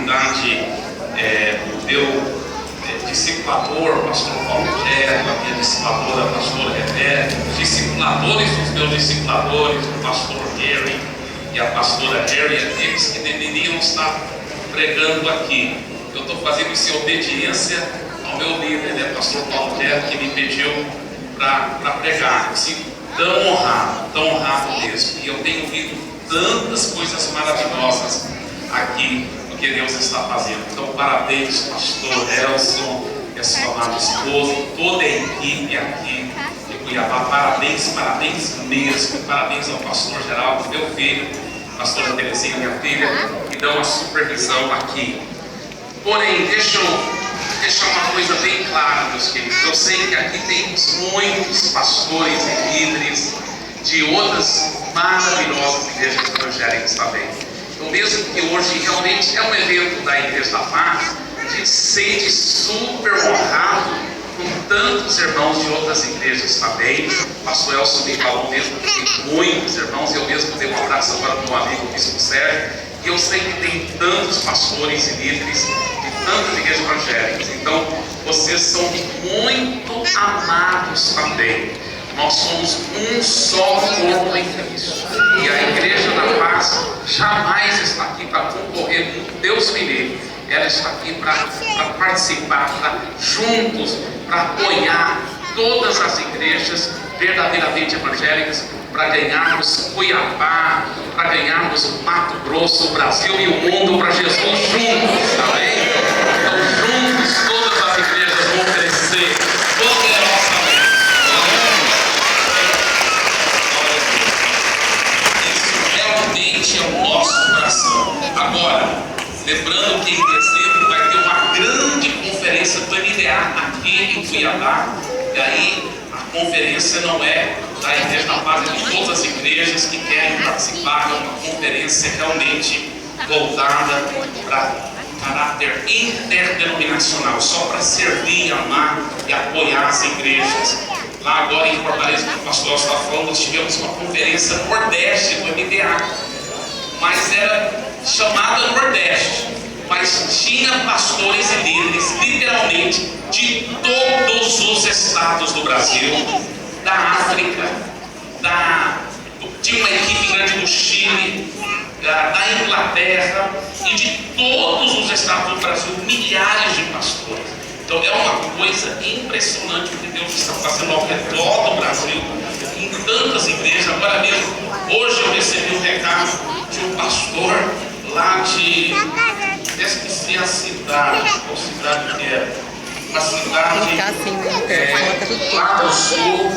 realidade, meu discipulador, pastor Paulo Gero, a minha discipuladora, a pastora Rebeca, os discipuladores dos meus discipuladores, o pastor Gary e a pastora Harriet, eles que deveriam estar pregando aqui. Eu estou fazendo isso em obediência ao meu líder, né, pastor Paulo Gero, que me pediu para pregar. Eu sinto tão honrado mesmo. E eu tenho ouvido tantas coisas maravilhosas aqui do que Deus está fazendo. Então, parabéns, pastor Elson e a sua amada esposa, toda a equipe aqui de Cuiabá. Parabéns mesmo. Parabéns ao pastor Geraldo, meu filho, pastora Terezinha, minha filha, que dão a supervisão aqui. Porém, deixa eu deixar uma coisa bem clara, meus queridos. Eu sei que aqui temos muitos pastores e líderes de outras maravilhosas igrejas evangélicas também. Então, mesmo que hoje realmente é um evento da Igreja da Paz, a gente se sente super honrado com tantos irmãos de outras igrejas também. O pastor Elson me falou mesmo que tem muitos irmãos. Eu mesmo dei um abraço agora para o meu amigo Bispo Sérgio. E eu sei que tem tantos pastores e líderes de tantas igrejas evangélicas. Então, vocês são muito amados também. Nós somos um só corpo em Cristo. E a Igreja da Paz jamais está aqui para concorrer com Deus me livre. Ela está aqui para participar, para juntos, para apoiar todas as igrejas verdadeiramente evangélicas, para ganharmos Cuiabá, para ganharmos o Mato Grosso, o Brasil e o mundo para Jesus juntos, tá bem? Então, juntos, todas as igrejas vão crescer poderosamente. Isso realmente é o nosso coração. Agora, lembrando que em dezembro vai ter uma grande conferência do MDA aqui em Cuiabá. E aí, a conferência não é da Igreja da Paz, é de todas as igrejas que querem participar. É uma conferência realmente voltada para caráter interdenominacional, só para servir, amar e apoiar as igrejas. Lá agora em Fortaleza, que o pastor está falando, nós tivemos uma conferência no Nordeste do MDA, mas era chamada Nordeste, mas tinha pastores e líderes, literalmente, de todos os estados do Brasil, da África, tinha uma equipe grande do Chile, da Inglaterra e de todos os estados do Brasil, milhares de pastores. Então é uma coisa impressionante o que Deus está fazendo ao redor do Brasil, em tantas igrejas. Agora mesmo, hoje eu recebi um recado de um pastor lá de, esqueci a cidade, qual cidade que era? Uma cidade lá do sul,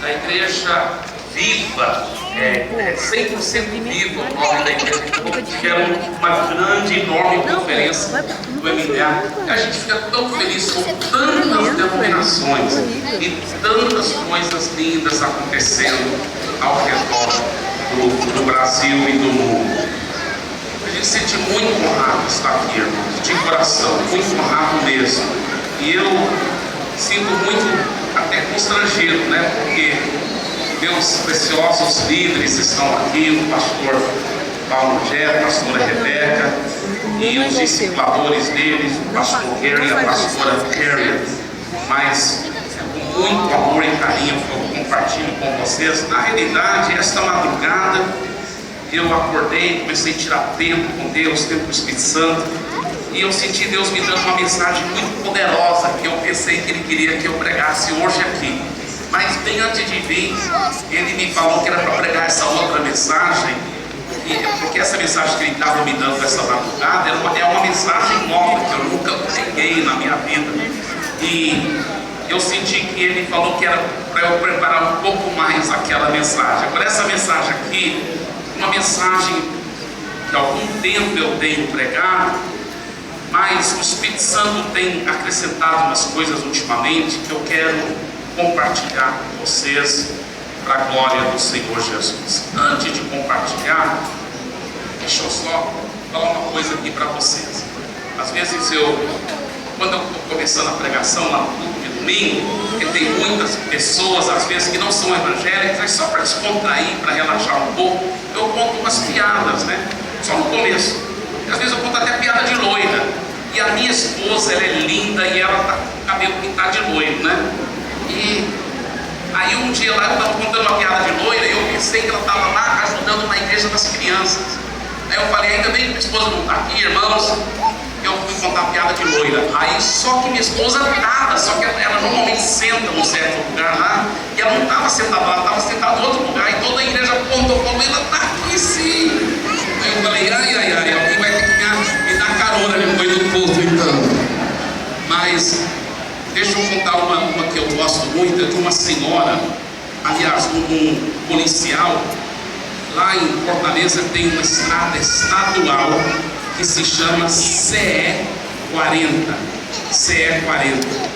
da Igreja Viva, 100% Viva, o nome da igreja. Tiveram uma grande, enorme conferência do MDA. A gente fica tão feliz com tantas denominações e tantas coisas lindas acontecendo ao redor do Brasil e do mundo. A gente se sente muito honrado de estar aqui, irmãos, de coração, muito honrado mesmo. E eu sinto muito até constrangido, né? Porque meus preciosos líderes estão aqui, o pastor Paulo Gero, a pastora Rebeca e os discipuladores deles, o pastor Gary e a pastora Harriet. Mas com muito amor e carinho eu compartilho com vocês. Na realidade, esta madrugada eu acordei, comecei a tirar tempo com Deus, tempo com o Espírito Santo. E eu senti Deus me dando uma mensagem muito poderosa, que eu pensei que Ele queria que eu pregasse hoje aqui. Mas bem antes de vir, Ele me falou que era para pregar essa outra mensagem, porque essa mensagem que Ele estava me dando essa madrugada é uma mensagem nova, que eu nunca preguei na minha vida. E eu senti que Ele falou que era para eu preparar um pouco mais aquela mensagem. Agora essa mensagem aqui, uma mensagem que há algum tempo eu tenho pregado, mas o Espírito Santo tem acrescentado umas coisas ultimamente que eu quero compartilhar com vocês para a glória do Senhor Jesus. Antes de compartilhar, deixa eu só falar uma coisa aqui para vocês. Às vezes quando eu estou começando a pregação lá no culto de domingo, porque tem muitas pessoas às vezes que não são evangélicas, mas só para descontrair, para relaxar um pouco, eu conto umas piadas, né? Só no começo. Às vezes eu conto até piada de loira. Aí um dia lá eu estava contando uma piada de loira e eu pensei que ela estava lá ajudando na igreja das crianças. Aí eu falei, ainda bem que minha esposa não está aqui, irmãos. Eu fui contar a piada de loira. Aí só que minha esposa estava, só que ela normalmente senta num certo lugar lá, e ela não estava sentada lá, ela estava sentada em outro lugar, e toda a igreja apontou, falou, ela está aqui sim. Aí eu falei, ai, alguém vai ter que me dar carona depois do culto então. Mas deixa eu contar uma que eu gosto muito, é de uma senhora, aliás, um policial, lá em Fortaleza tem uma estrada estadual que se chama CE 40. CE 40. É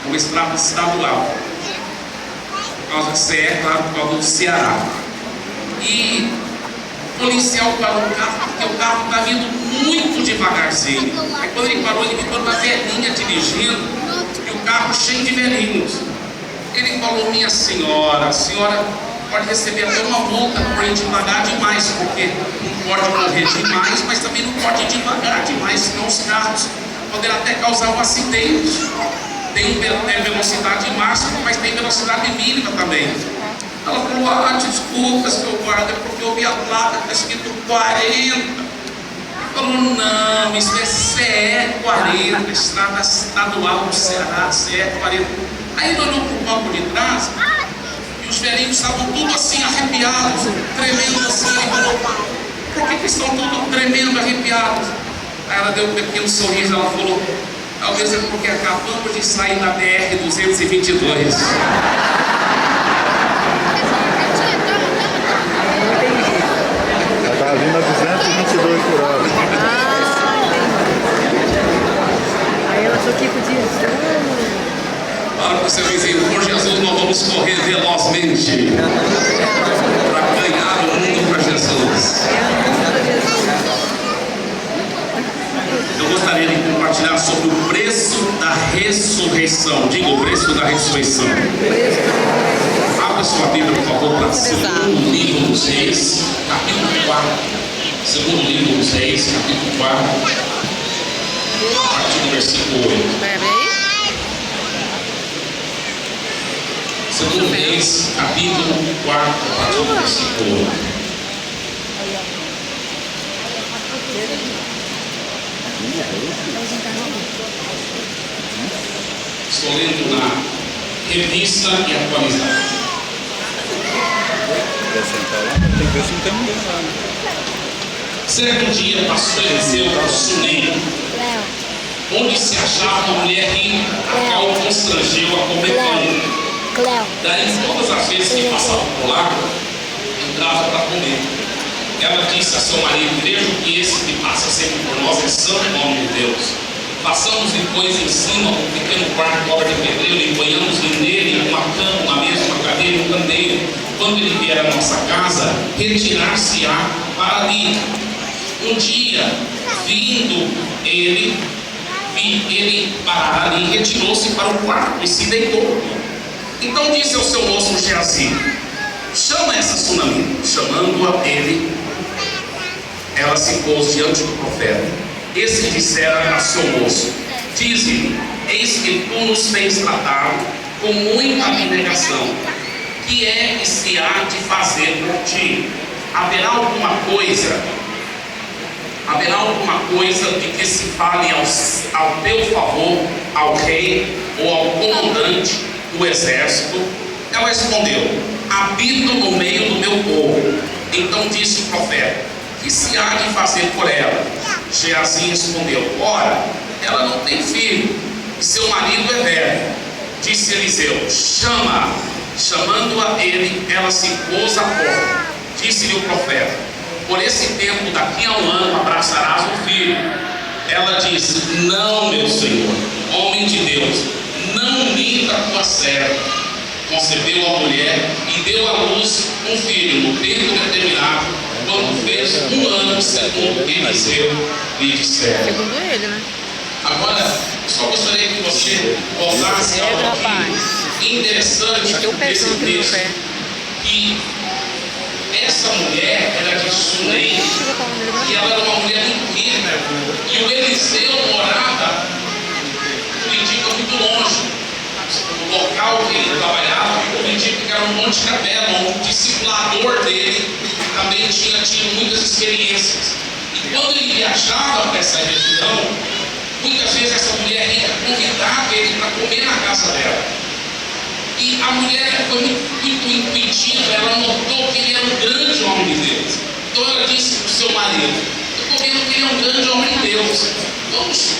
uma estrada estadual. Por causa de CE, claro, por causa do Ceará. E o policial parou o carro, porque o carro está vindo muito devagarzinho. Aí quando ele parou, ele ficou uma velhinha dirigindo, e o carro cheio de velhinhos. Ele falou, minha senhora, a senhora pode receber até uma multa por ir devagar demais, porque não pode correr demais, mas também não pode ir devagar demais, senão os carros poderão até causar um acidente. Tem velocidade máxima, mas tem velocidade mínima também. Ela falou, desculpa, seu guarda, porque eu vi a placa, está escrito 40. Ele falou, não, isso é CE 40, estrada estadual do Ceará, CE 40. Aí ele olhou para o banco de trás, e os velhinhos estavam tudo assim, arrepiados, tremendo assim. Ele falou, por que estão todos tremendo, arrepiados? Aí ela deu um pequeno sorriso, ela falou, talvez é porque acabamos de sair da BR 222. Ela estava vindo a 222 por hora. Aí ela achou que podia. Fala para o seu vizinho, por Jesus nós vamos correr velozmente para ganhar o mundo para Jesus. Eu gostaria de compartilhar sobre o preço da ressurreição. Diga o preço da ressurreição. Abra sua Bíblia, por favor, para o segundo livro dos Reis, capítulo 4. Segundo livro dos Reis, capítulo 4, a partir do versículo 8. Segundo Reis, capítulo 4, a partir do versículo 8. Estou lendo na Revista e Atualizada. Tem que ver se não tem ninguém lá. Certo dia passou Eliseu por Sunem, onde se achava uma mulher rica, a qual constrangeu a comer pão. Daí todas as vezes que passava por lá, entrava para comer. Ela disse a seu marido, vejo que esse que passa sempre por nós é santo nome de Deus. Passamos depois em cima um pequeno quarto de obra de pedreiro e banhamos nele uma cama, uma mesa, uma cadeira e um candeeiro. Quando ele vier à nossa casa, retirar-se-á para ali. Um dia, vindo ele parar ali, retirou-se para o quarto e se deitou. Então disse ao seu moço Geazi, chama essa sunamita. Chamando-a ele, ela se pôs diante do profeta. Esse dissera a seu moço, dize-lhe, eis que tu nos tens tratado com muita abnegação. Que é que se há de fazer por ti? Haverá alguma coisa de que se fale ao teu favor, ao rei ou ao comandante do exército? Ela respondeu, habito no meio do meu povo. Então disse o profeta, que se há de fazer por ela? Geazi respondeu, ora, ela não tem filho, e seu marido é velho. Disse Eliseu, chama-a. Chamando-a ele, ela se pôs à porta. Disse-lhe o profeta, por esse tempo, daqui a um ano, abraçarás um filho. Ela disse, não, meu senhor, homem de Deus, não minta a tua serva. Concebeu a mulher e deu à luz um filho no tempo determinado, quando fez um ano, segundo Eliseu lhe dissera. Segundo ele, né? Agora, só gostaria que você voltasse ao aqui interessante desse texto, que essa mulher era de Sunem e ela era uma mulher muito rica, e o Eliseu morava, indica, muito longe. O local que ele trabalhava ficou 20 Monte Carmelo, onde o discipulador dele também tinha tido muitas experiências. E quando ele viajava para essa região, muitas vezes essa mulher rica convidava ele para comer na casa dela. E a mulher foi muito intuitiva, ela notou que ele era um grande homem de Deus. Então ela disse para o seu marido: eu estou vendo que ele é um grande homem de Deus. Vamos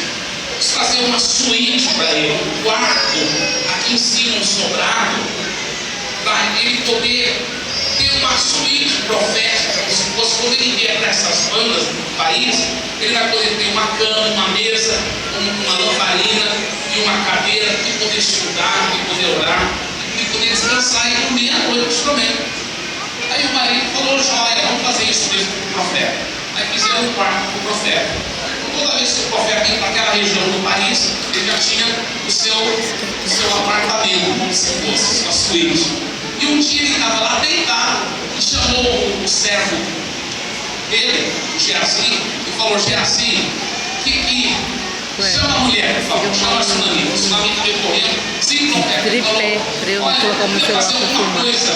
fazer uma suíte para ele, um quarto, aqui em cima um sobrado, para ele poder ter uma suíte profética, como se fosse quando ele vier para essas bandas do país, ele vai poder ter uma cama, uma mesa, uma lamparina e uma cadeira e poder estudar, e poder orar, e poder descansar e dormir à noite também. Aí o marido falou: joia, vamos fazer isso mesmo com o profeta. Aí fizeram um quarto com o profeta. Toda vez que o profeta ia para aquela região do país, ele já tinha o seu apartamento, como se fosse sua suíte. E um dia ele estava lá deitado e chamou o servo dele, o Geazi, e falou: Geazi, chama a mulher, por favor, chama a tsunami. O tsunami veio correndo, sim, profeta. Ele falou: olha, eu queria fazer alguma coisa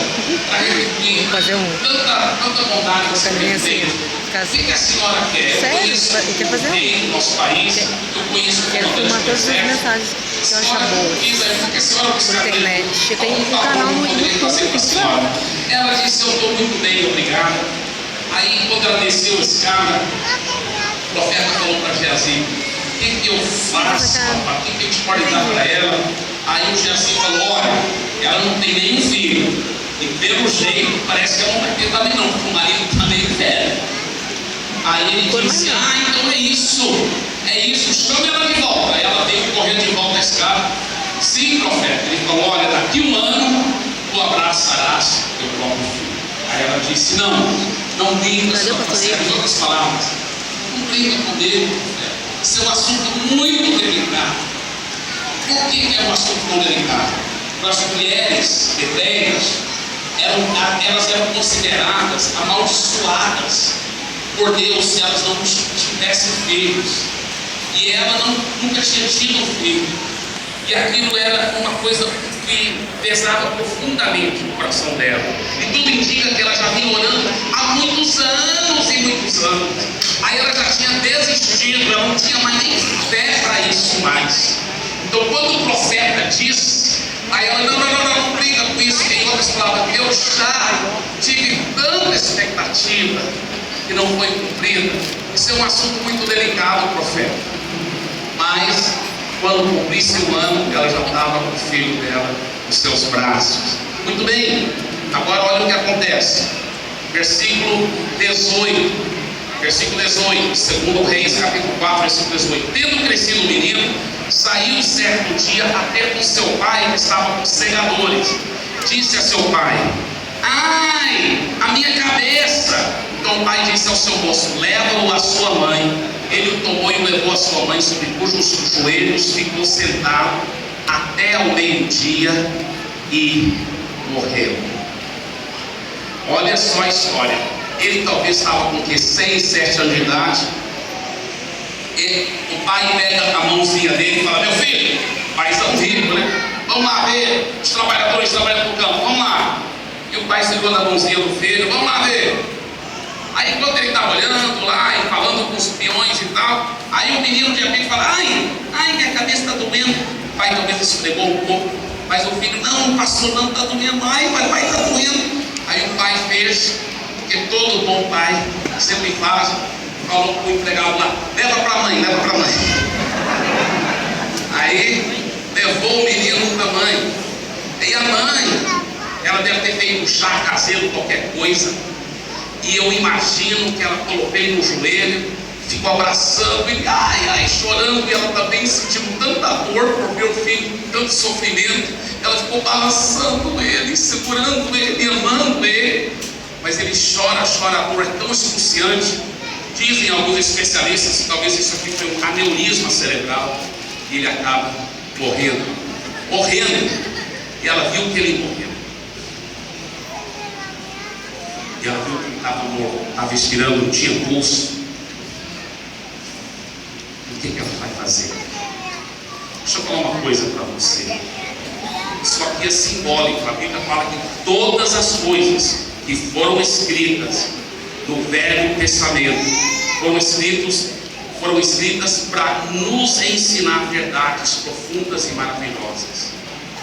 para repetir tanta vontade que você tem. O que a senhora quer? Sério? Ele quer fazer no nosso país, eu conheço o quero filmar todas as mensagens que eu acho boas por internet. Eu tenho um canal no YouTube. Ela disse: eu estou muito bem, obrigada. Aí quando ela desceu a escada, o profeta falou para Geazi: o que eu faço, rapaz? O que eu te pode dar para ela? Aí o Geazi falou: olha, ela não tem nenhum filho, e pelo jeito parece que ela não vai ter também não, porque o marido está meio velho. Aí ele disse: então é isso, chame ela de volta. Aí ela veio correndo de volta à escada. Sim, profeta. Ele falou: olha, daqui um ano tu abraçarás teu próprio filho. Aí ela disse: não brinca, em outras palavras, não brinca com ele, profeta. Isso é um assunto muito delicado. Por que é um assunto tão delicado? Para as mulheres hebreias, elas eram consideradas amaldiçoadas por Deus se elas não tivessem filhos. E ela nunca tinha tido um filho. E aquilo era uma coisa que pesava profundamente no coração dela. E tudo indica que ela já vinha orando há muitos anos e muitos anos. Aí ela já tinha desistido, ela não tinha mais nem fé para isso mais. Então quando o profeta disse, aí ela: não briga com isso. Em outras palavras, eu já tive tanta expectativa que não foi cumprida. Isso é um assunto muito delicado, profeta. Mas quando cumprisse um ano, ela já estava com o filho dela nos seus braços. Muito bem, agora olha o que acontece. Versículo 18, 2 Reis, capítulo 4, versículo 18. Tendo crescido o menino, saiu certo dia até com seu pai, que estava com segadores. Disse a seu pai: ai, a minha cabeça! Então o pai disse ao seu moço: leva-o à sua mãe. Ele o tomou e o levou à sua mãe, sobre cujos joelhos ficou sentado até ao meio-dia e morreu. Olha só a história. Ele talvez estava com 6, 7 anos de idade. E o pai pega a mãozinha dele e fala: meu filho, paizão rico, né? Vamos lá ver os trabalhadores trabalhando no campo, vamos lá. E o pai segurou na mãozinha do filho: vamos lá ver. Aí enquanto ele estava olhando lá e falando com os peões e tal, aí o menino de repente fala: ai, minha cabeça está doendo. O pai talvez esfregou um pouco, mas o filho: não, pastor, não está doendo. Ai, pai, está doendo. Aí o pai fez, porque todo bom pai sempre faz, falou para o empregado lá: leva para a mãe. Aí levou o menino para a mãe. E a mãe, ela deve ter feito um chá caseiro, qualquer coisa. E eu imagino que ela colocou ele no joelho, ficou abraçando ele, ai, chorando. E ela também sentindo tanta dor por ver o filho, tanto sofrimento. Ela ficou balançando ele, segurando ele, amando ele. Mas ele chora, a dor é tão excruciante. Dizem alguns especialistas que talvez isso aqui foi um aneurisma cerebral. E ele acaba morrendo. E ela viu que ele morreu. E ela viu que ele estava morto, estava expirando, não tinha pulso. O que ela vai fazer? Deixa eu falar uma coisa para você. isso aqui é simbólico. A Bíblia fala que todas as coisas que foram escritas no Velho Testamento foram escritas para nos ensinar verdades profundas e maravilhosas.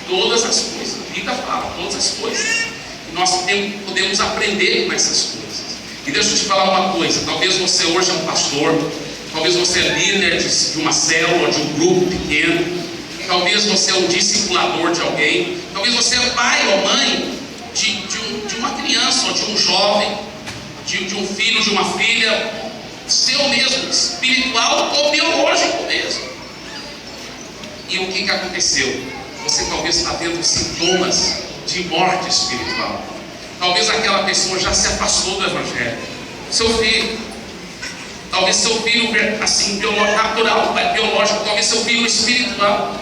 Todas as coisas, a Bíblia fala, todas as coisas. E nós podemos aprender com essas coisas. E deixa eu te falar uma coisa, talvez você hoje é um pastor, talvez você é líder de uma célula, de um grupo pequeno, talvez você é um discipulador de alguém, talvez você é pai ou mãe de uma criança ou de um jovem, de um filho, de uma filha, seu mesmo, espiritual ou biológico mesmo. E o que aconteceu? Você talvez está tendo sintomas de morte espiritual. Talvez aquela pessoa já se afastou do Evangelho. Seu filho, talvez seu filho assim, natural, biológico, talvez seu filho espiritual,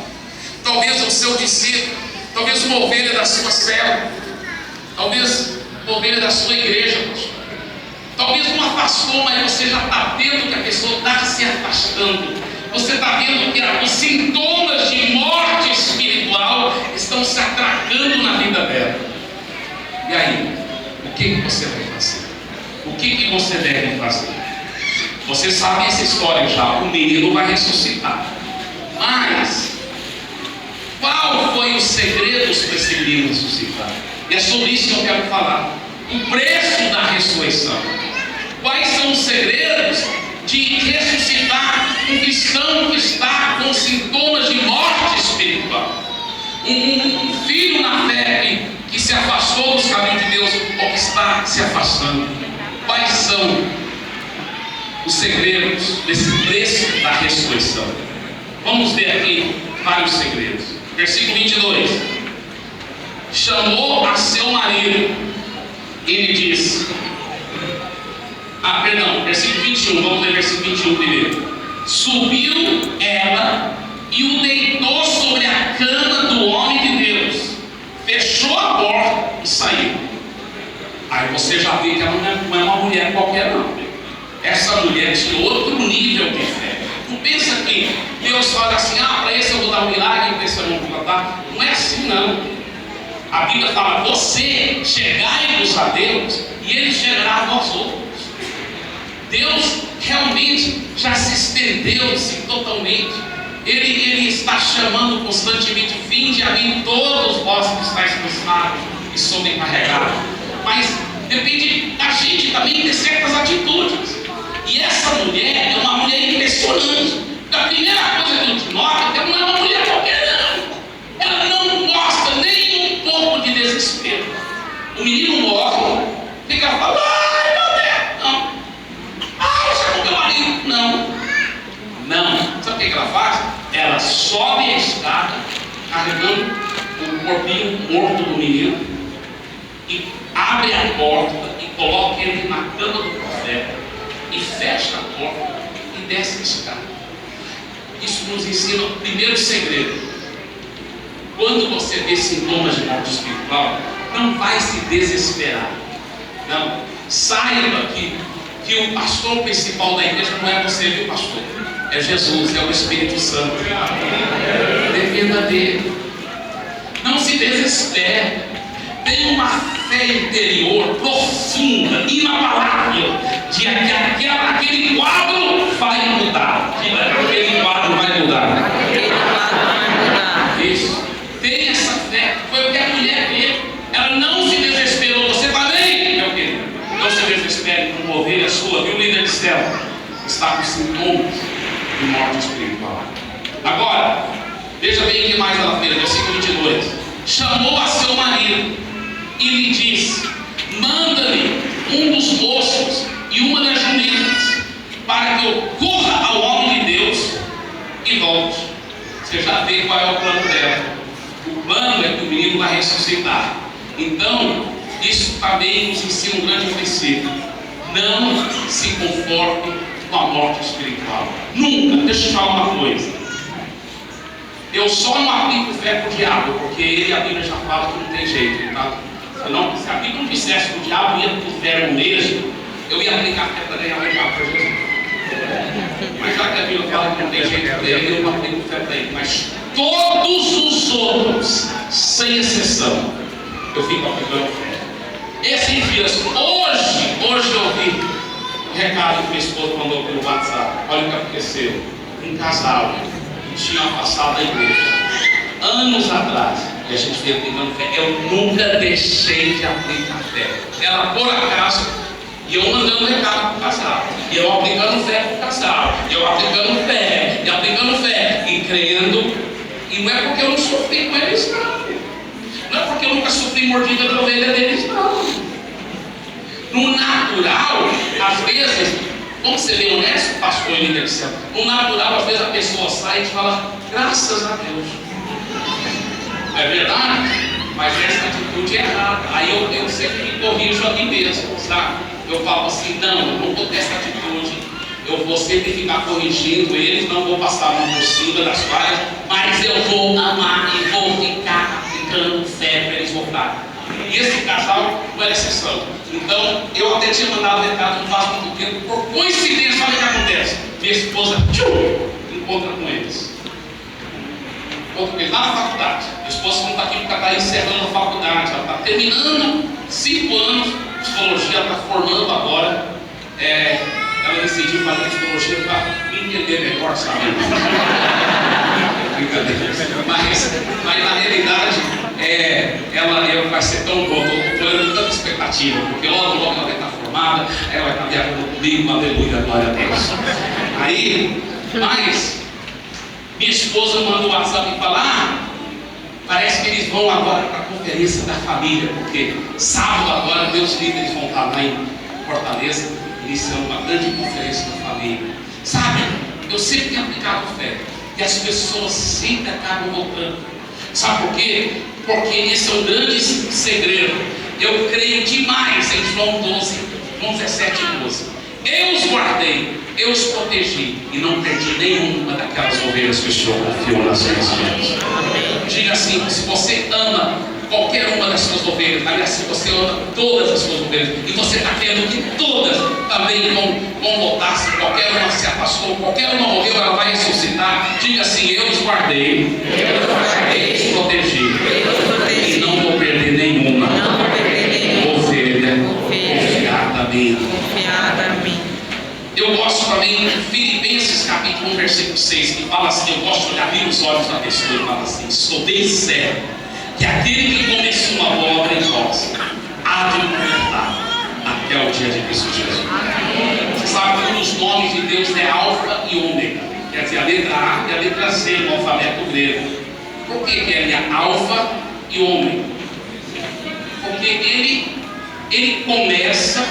talvez o seu discípulo, talvez uma ovelha da sua célula, talvez uma ovelha da sua igreja, talvez não afastou, mas você já está vendo que a pessoa está se afastando. Você está vendo que os sintomas de morte espiritual estão se atracando na vida dela. E aí, o que você vai fazer? O que você deve fazer? Você sabe essa história já, o menino vai ressuscitar. Mas, qual foi os segredos para esse menino ressuscitar? E é sobre isso que eu quero falar. O preço da ressurreição. Quais são os segredos de ressuscitar um cristão que está com sintomas de morte espiritual? Um filho na fé que se afastou dos caminhos de Deus ou que está se afastando. Quais são os segredos desse preço da ressurreição? Vamos ver aqui vários segredos. Versículo 22. Chamou a seu marido e lhe disse... versículo 21, vamos ler versículo 21 primeiro. Subiu ela e o deitou sobre a cama do homem de Deus, fechou a porta e saiu. Aí você já vê que ela não é uma mulher qualquer não. Essa mulher tinha outro nível de fé. Não pensa que Deus fala assim, para esse eu vou dar um milagre, para esse eu não vou plantar. Não é assim não. A Bíblia fala, você chegai-vos a Deus e Ele chegará a vós outros. Deus realmente já se estendeu-se totalmente. Ele está chamando constantemente, vinde a mim todos vós que estáis cansados e sobrecarregados. Mas depende da gente também ter certas atitudes. E essa mulher é uma mulher impressionante. A primeira coisa que a gente nota é que ela não é uma mulher qualquer não. Ela não mostra nem um pouco de desespero. O menino morre, fica falando, ai meu Deus, não. Ah, você é meu marido. Não. Sabe o que ela faz? Ela sobe a escada, carregando o corpinho morto do menino, e abre a porta e coloca ele na cama do profeta, e fecha a porta e desce a escada. Isso nos ensina o primeiro segredo. Quando você vê sintomas de morte espiritual, não vai se desesperar. Não. Saiba que o pastor principal da igreja não é você, viu, pastor? É Jesus, é o Espírito Santo. Dependa dele. Não se desespere. Tenha uma fé interior profunda, inabalável, de que aquele quadro vai mudar. Aquele quadro vai mudar. Isso. Tenha essa fé. Foi o que a mulher fez. Ela não se desesperou. Você está bem, meu querido? Não se desespere com uma ovelha sua, viu, líder de célula? Está com sintomas de morte espiritual. Agora, veja bem o que mais ela fez, versículo 22. Chamou a seu marido e lhe disse: manda-me um dos moços e uma das jumentas, para que eu corra ao homem de Deus e volte. Você já vê qual é o plano dela. O plano é que o menino vai ressuscitar. Então, isso também nos ensina um grande princípio. Não se conforme com a morte espiritual. Nunca. Deixa eu te falar uma coisa. Eu só não aplico fé para o diabo, porque ele, a Bíblia já fala que não tem jeito, tá? Se a Bíblia não dissesse que o diabo ia para o inferno mesmo, eu ia aplicar fé para ganhar o para Jesus. Mas já que a Bíblia fala que não tem jeito para ele, eu não aplico fé para ele. Mas Todos os outros, sem exceção, eu fico aplicando fé. Esses dias, hoje eu vi um recado que minha esposa mandou pelo WhatsApp. Olha o que aconteceu. Um casal que tinha passado da igreja anos atrás, e a gente veio aplicando fé. Eu nunca deixei de aplicar fé. Ela, por acaso, e eu mandando recado para o casal, e eu aplicando fé para o casal, e eu aplicando fé, e crendo. E não é porque eu não sofri com eles, não. Não é porque eu nunca sofri mordida da ovelha deles, não. No natural, às vezes, vamos ser honesto, pastor e líder de céu, no natural, às vezes a pessoa sai e fala, graças a Deus. É verdade? Mas essa atitude é errada. Aí eu sempre me corrijo a mim mesmo, sabe? Eu falo assim, não, eu não vou ter essa atitude. Eu vou sempre ficar corrigindo eles, não vou passar a mão por cima das falhas, mas eu vou amar e vou ficar aplicando fé para eles voltarem. E esse casal não era exceção. Então, eu até tinha mandado recado não faz muito tempo, por coincidência, olha o que acontece. Minha esposa, encontra com eles. Encontra com eles lá na faculdade. Minha esposa não está aqui porque ela está encerrando a faculdade, ela está terminando 5 anos de psicologia, ela está formando agora. Ela decidiu fazer psicologia para me entender melhor, sabe? Mas na realidade, ela vai ser tão boa, estou olhando tanta expectativa, porque logo ela vai estar formada, ela vai estar viajando comigo, aleluia, glória a Deus. Aí, mas, minha esposa manda o WhatsApp e fala, parece que eles vão agora para a conferência da família, porque sábado agora, meus líderes vão estar lá em Fortaleza, iniciando uma grande conferência da família. Sabe, eu sempre tenho aplicado fé, e as pessoas sempre acabam voltando. Sabe por quê? Porque esse é um grande segredo. Eu creio demais em João 12, João 17 e 12. Eu os guardei, eu os protegi, e não perdi nenhuma daquelas ovelhas que o Senhor confiou nas minhas mãos. Diga assim, se você ama qualquer uma das suas ovelhas, aliás, se você ama todas as suas ovelhas, e você está querendo que todas também vão voltar, se qualquer uma se afastou, qualquer uma morreu, ela vai ressuscitar, diga assim, eu os guardei, eu os protegi, e não vou perder nenhuma ovelha confiada a mim. Eu gosto também de Filipenses capítulo 1, versículo 6, que fala assim, eu gosto de abrir os olhos da pessoa e fala assim, estou bem certo que aquele que começou uma boa obra em vós há de completar até o dia de Cristo Jesus. Você sabe que um dos nomes de Deus é Alfa e Ômega, quer dizer, a letra A e a letra Z no alfabeto grego. Por que ele é Alfa e Ômega? Porque ele começa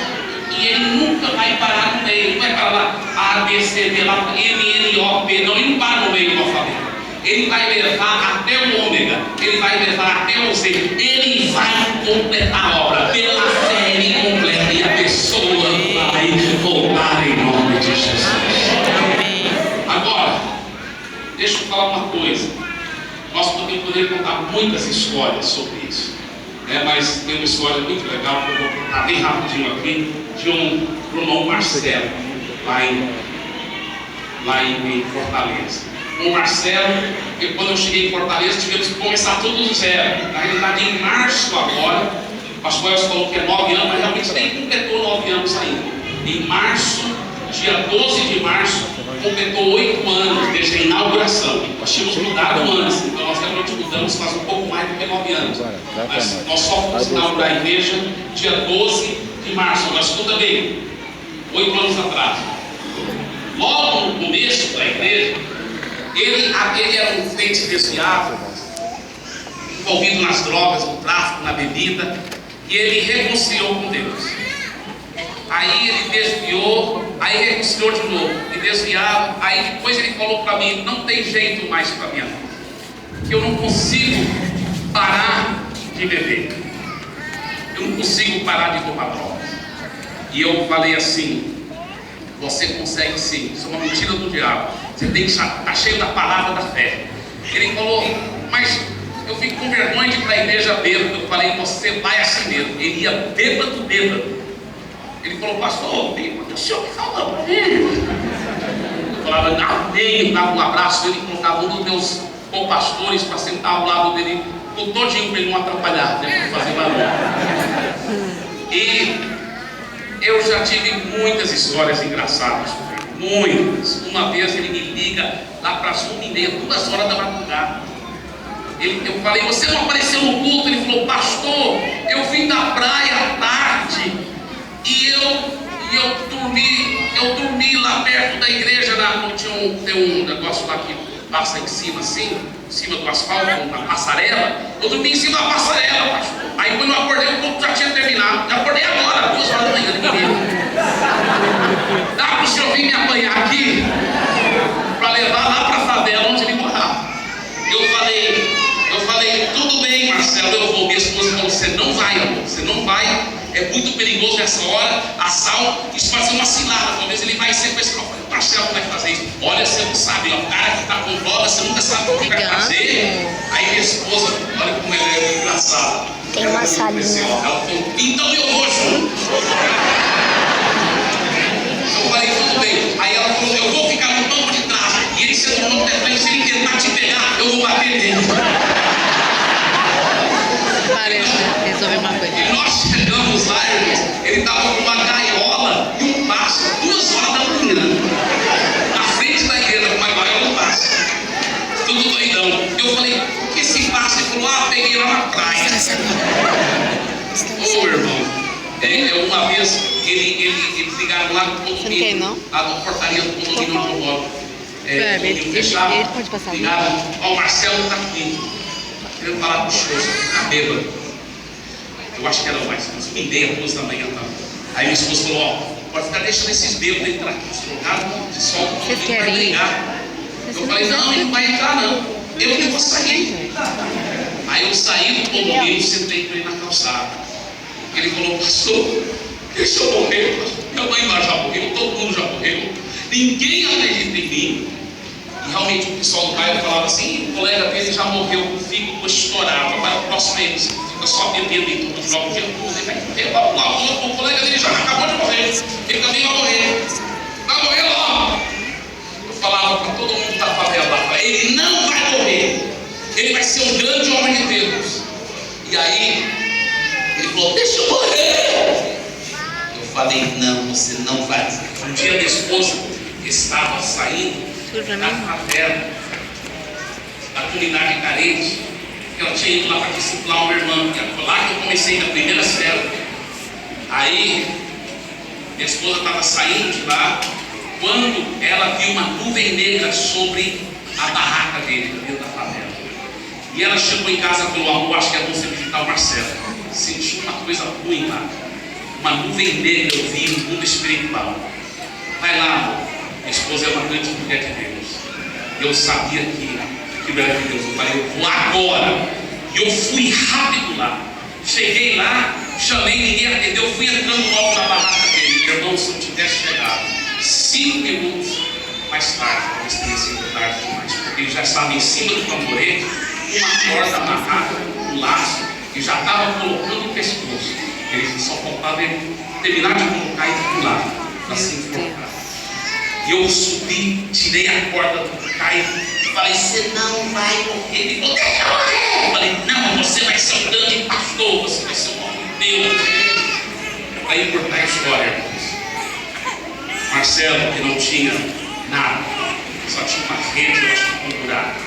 e ele nunca vai parar no meio, ele não vai parar lá A, B, C, D, lá, M, N, O, P, não, ele não para no meio do alfabeto. Ele vai levar até o ômega, ele vai levar até o Z, ele vai completar a obra, pela fé ele completa, e a pessoa vai voltar em nome de Jesus. Agora, deixa eu falar uma coisa, nós podemos contar muitas histórias sobre isso, mas tem uma história muito legal que eu vou contar bem rapidinho aqui, de um irmão Marcelo, lá em Fortaleza. O Marcelo, porque quando eu cheguei em Fortaleza tivemos que começar tudo do zero. Na realidade, em março agora, o pastor Elcio falou que é 9 anos, mas realmente nem completou 9 anos ainda. Em março, dia 12 de março, completou 8 anos desde a inauguração. Nós tínhamos mudado antes, então nós realmente mudamos faz um pouco mais do que 9 anos. Mas nós só fomos inaugurar a igreja dia 12 de março. Agora escuta bem, 8 anos atrás. Logo no começo da igreja, ele era um crente desviado, envolvido nas drogas, no tráfico, na bebida, e ele reconciliou com Deus. Aí ele desviou, aí reconciliou de novo, e desviava. Aí depois ele falou para mim, não tem jeito mais para minha vida, que eu não consigo parar de beber, eu não consigo parar de tomar drogas. E eu falei assim, você consegue sim, isso é uma mentira do diabo. Você tem que estar cheio da palavra da fé. Ele falou, mas eu fico com vergonha de ir para a igreja bêbado. Eu falei, você vai assim mesmo. Ele ia bêbado. Ele falou, pastor, o senhor que falou para mim. Eu falava, não, dava um abraço. Ele colocava um dos meus com pastores para sentar ao lado dele, o todinho para ele não atrapalhar, né, para fazer barulho. E eu já tive muitas histórias engraçadas, muitas. Uma vez ele me liga lá para as 1h30, 2 horas da madrugada. Eu falei, você não apareceu no culto? Ele falou, pastor, eu vim da praia à tarde e eu dormi lá perto da igreja, tem um negócio lá que passa em cima assim, em cima do asfalto, uma passarela. Eu dormi em cima da passarela, pastor. Aí quando eu acordei, o culto já tinha terminado. Eu acordei agora, 2 horas da manhã, dá para o senhor vir me apanhar aqui para levar lá para a favela onde ele morava. Eu falei, tudo bem, Marcelo, eu vou. Minha esposa falou, você não vai, amor, você não vai, é muito perigoso nessa hora, assalto, isso vai ser uma cilada, talvez ele vai sequestrar. Eu falei, Marcelo vai fazer isso. Olha, você não sabe, ó, o cara que está com droga, você nunca sabe o que vai fazer. Aí minha esposa, olha como ela é engraçada. Tem uma salinha. Ela falou, então eu vou junto. Eu falei, tudo bem. Aí ela falou, eu vou ficar no banco de trás. E ele sentou no banco de trás, se ele tentar te pegar, eu vou bater nele. Resolver uma coisa. E nós chegamos lá, irmãos, ele estava com uma gaiola e um pássaro, 2 horas da manhã, na frente da igreja, com uma gaiola e um pássaro. Tudo doidão. Eu falei, o que esse pássaro? Ele falou, peguei lá na praia. Ô, irmão, uma vez eles ligaram lá no condomínio, lá na portaria do condomínio onde eu moro. Ele pode passar. Ligaram, ó, o Marcelo está aqui. Querendo falar com o senhor, está bêbado. Eu acho que era mais 1h30, 2 da manhã. Tá? Aí minha esposa falou, ó, pode ficar deixando esses bêbados entrar aqui, os drogados, de sol, vocês vai querem ir? Eu falei, não, ele não vai entrar não, eu que vou sair. Aí eu saí do condomínio e sentei com ele na calçada. Ele falou, pastor, deixa eu morrer, pastor. Minha mãe lá já morreu, todo mundo já morreu, ninguém acredita em mim. E realmente o pessoal do bairro falava assim, o colega dele já morreu, o fígado estourava, vai o próximo mês, fica só bebendo e tudo, joga o dia todo, ele vai ter, vamos lá, o colega dele já acabou de morrer, ele também vai morrer logo. Eu falava para todo mundo da favela, ele não vai morrer, ele vai ser um grande homem de Deus. E aí, ele falou, deixa eu morrer. Eu falei, não, você não vai. Um dia minha esposa estava saindo da favela, da comunidade carente, que ela tinha ido lá para discipular uma irmã, que foi lá que eu comecei na primeira série. Aí, minha esposa estava saindo de lá, quando ela viu uma nuvem negra sobre a barraca dele, dentro da favela. E ela chegou em casa e falou, amor, acho que é bom você visitar o Marcelo. Senti uma coisa ruim lá, uma nuvem negra, eu vi no mundo espiritual. Vai lá, amor. Minha esposa é uma grande mulher de Deus. Eu sabia que era de Deus. Eu falei, eu vou agora. E eu fui rápido lá. Cheguei lá, chamei, ninguém atendeu. Fui entrando logo na barraca dele. Irmão, se eu tivesse chegado 5 minutos mais tarde, talvez teria sido tarde demais, porque ele já estava em cima do tamborete, uma corda amarrada, um laço, e já estava colocando o pescoço. Ele só faltava ele terminar de colocar e pular para se enforcar. E eu subi, tirei a corda do Caio e falei, você não vai morrer. Ele falou, deixa eu morrer. Eu falei, não, você vai ser um grande pastor, você vai ser um homem de Deus. Para encurtar a história, irmãos. Marcelo, que não tinha nada, só tinha uma rede com buracos.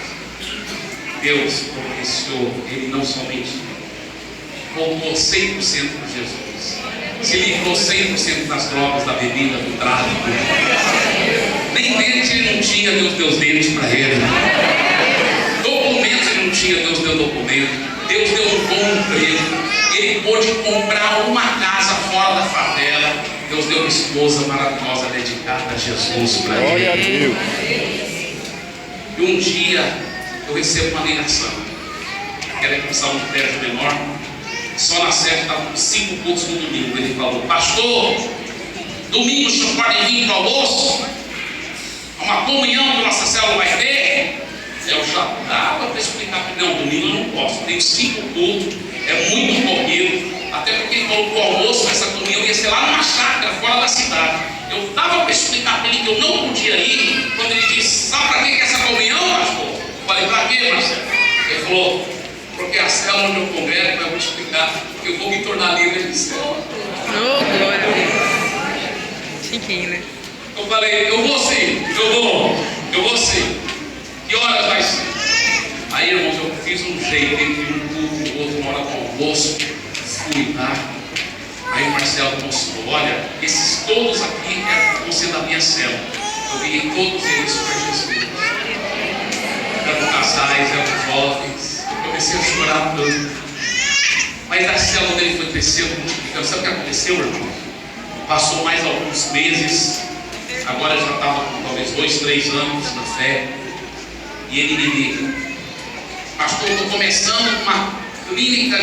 Deus providenciou, ele não somente voltou 100% para Jesus, se livrou 100% das drogas, da bebida, do tráfico. Nem dente ele não tinha, Deus deu os dentes para ele. Documentos ele não tinha, Deus deu documento. Deus deu um bom emprego. Ele pôde comprar uma casa fora da favela. Deus deu uma esposa maravilhosa, dedicada a Jesus para ele. Glória a Deus. E um dia eu recebo uma ligação. Quero começar um prédio menor. Só na sede estavam 5 cultos no domingo. Ele falou, pastor, domingo o senhor pode vir para o almoço? Uma comunhão que nossa célula vai ter? Eu já dava para explicar para ele, não, domingo eu não posso, tem 5 cultos, é muito corrido, até porque ele falou que o almoço, essa comunhão ia ser lá numa chácara, fora da cidade. Eu dava para explicar para ele que eu não podia ir, quando ele disse, sabe para que é essa comunhão, pastor? Eu falei, para quê, pastor? sabe onde eu congrego, mas eu vou explicar, porque eu vou me tornar líder de célula. Oh, glória a Deus. Chiquinho, né? Eu falei, eu vou sim, eu vou sim. Que horas vai ser? Aí, irmãos, eu fiz um jeito entre um culto e outro, uma hora do almoço, fui lá. Aí o Marcelo mostrou, olha, esses todos aqui vão ser da minha célula. Eu ganhei todos eles para Jesus. Eram casais, eram jovens. Eu comecei a chorar tanto. Mas a célula dele foi crescendo, multiplicando. Sabe o que aconteceu, irmão? Passou mais alguns meses. Agora já estava com talvez 2, 3 anos na fé. E ele me liga: pastor, estou começando uma clínica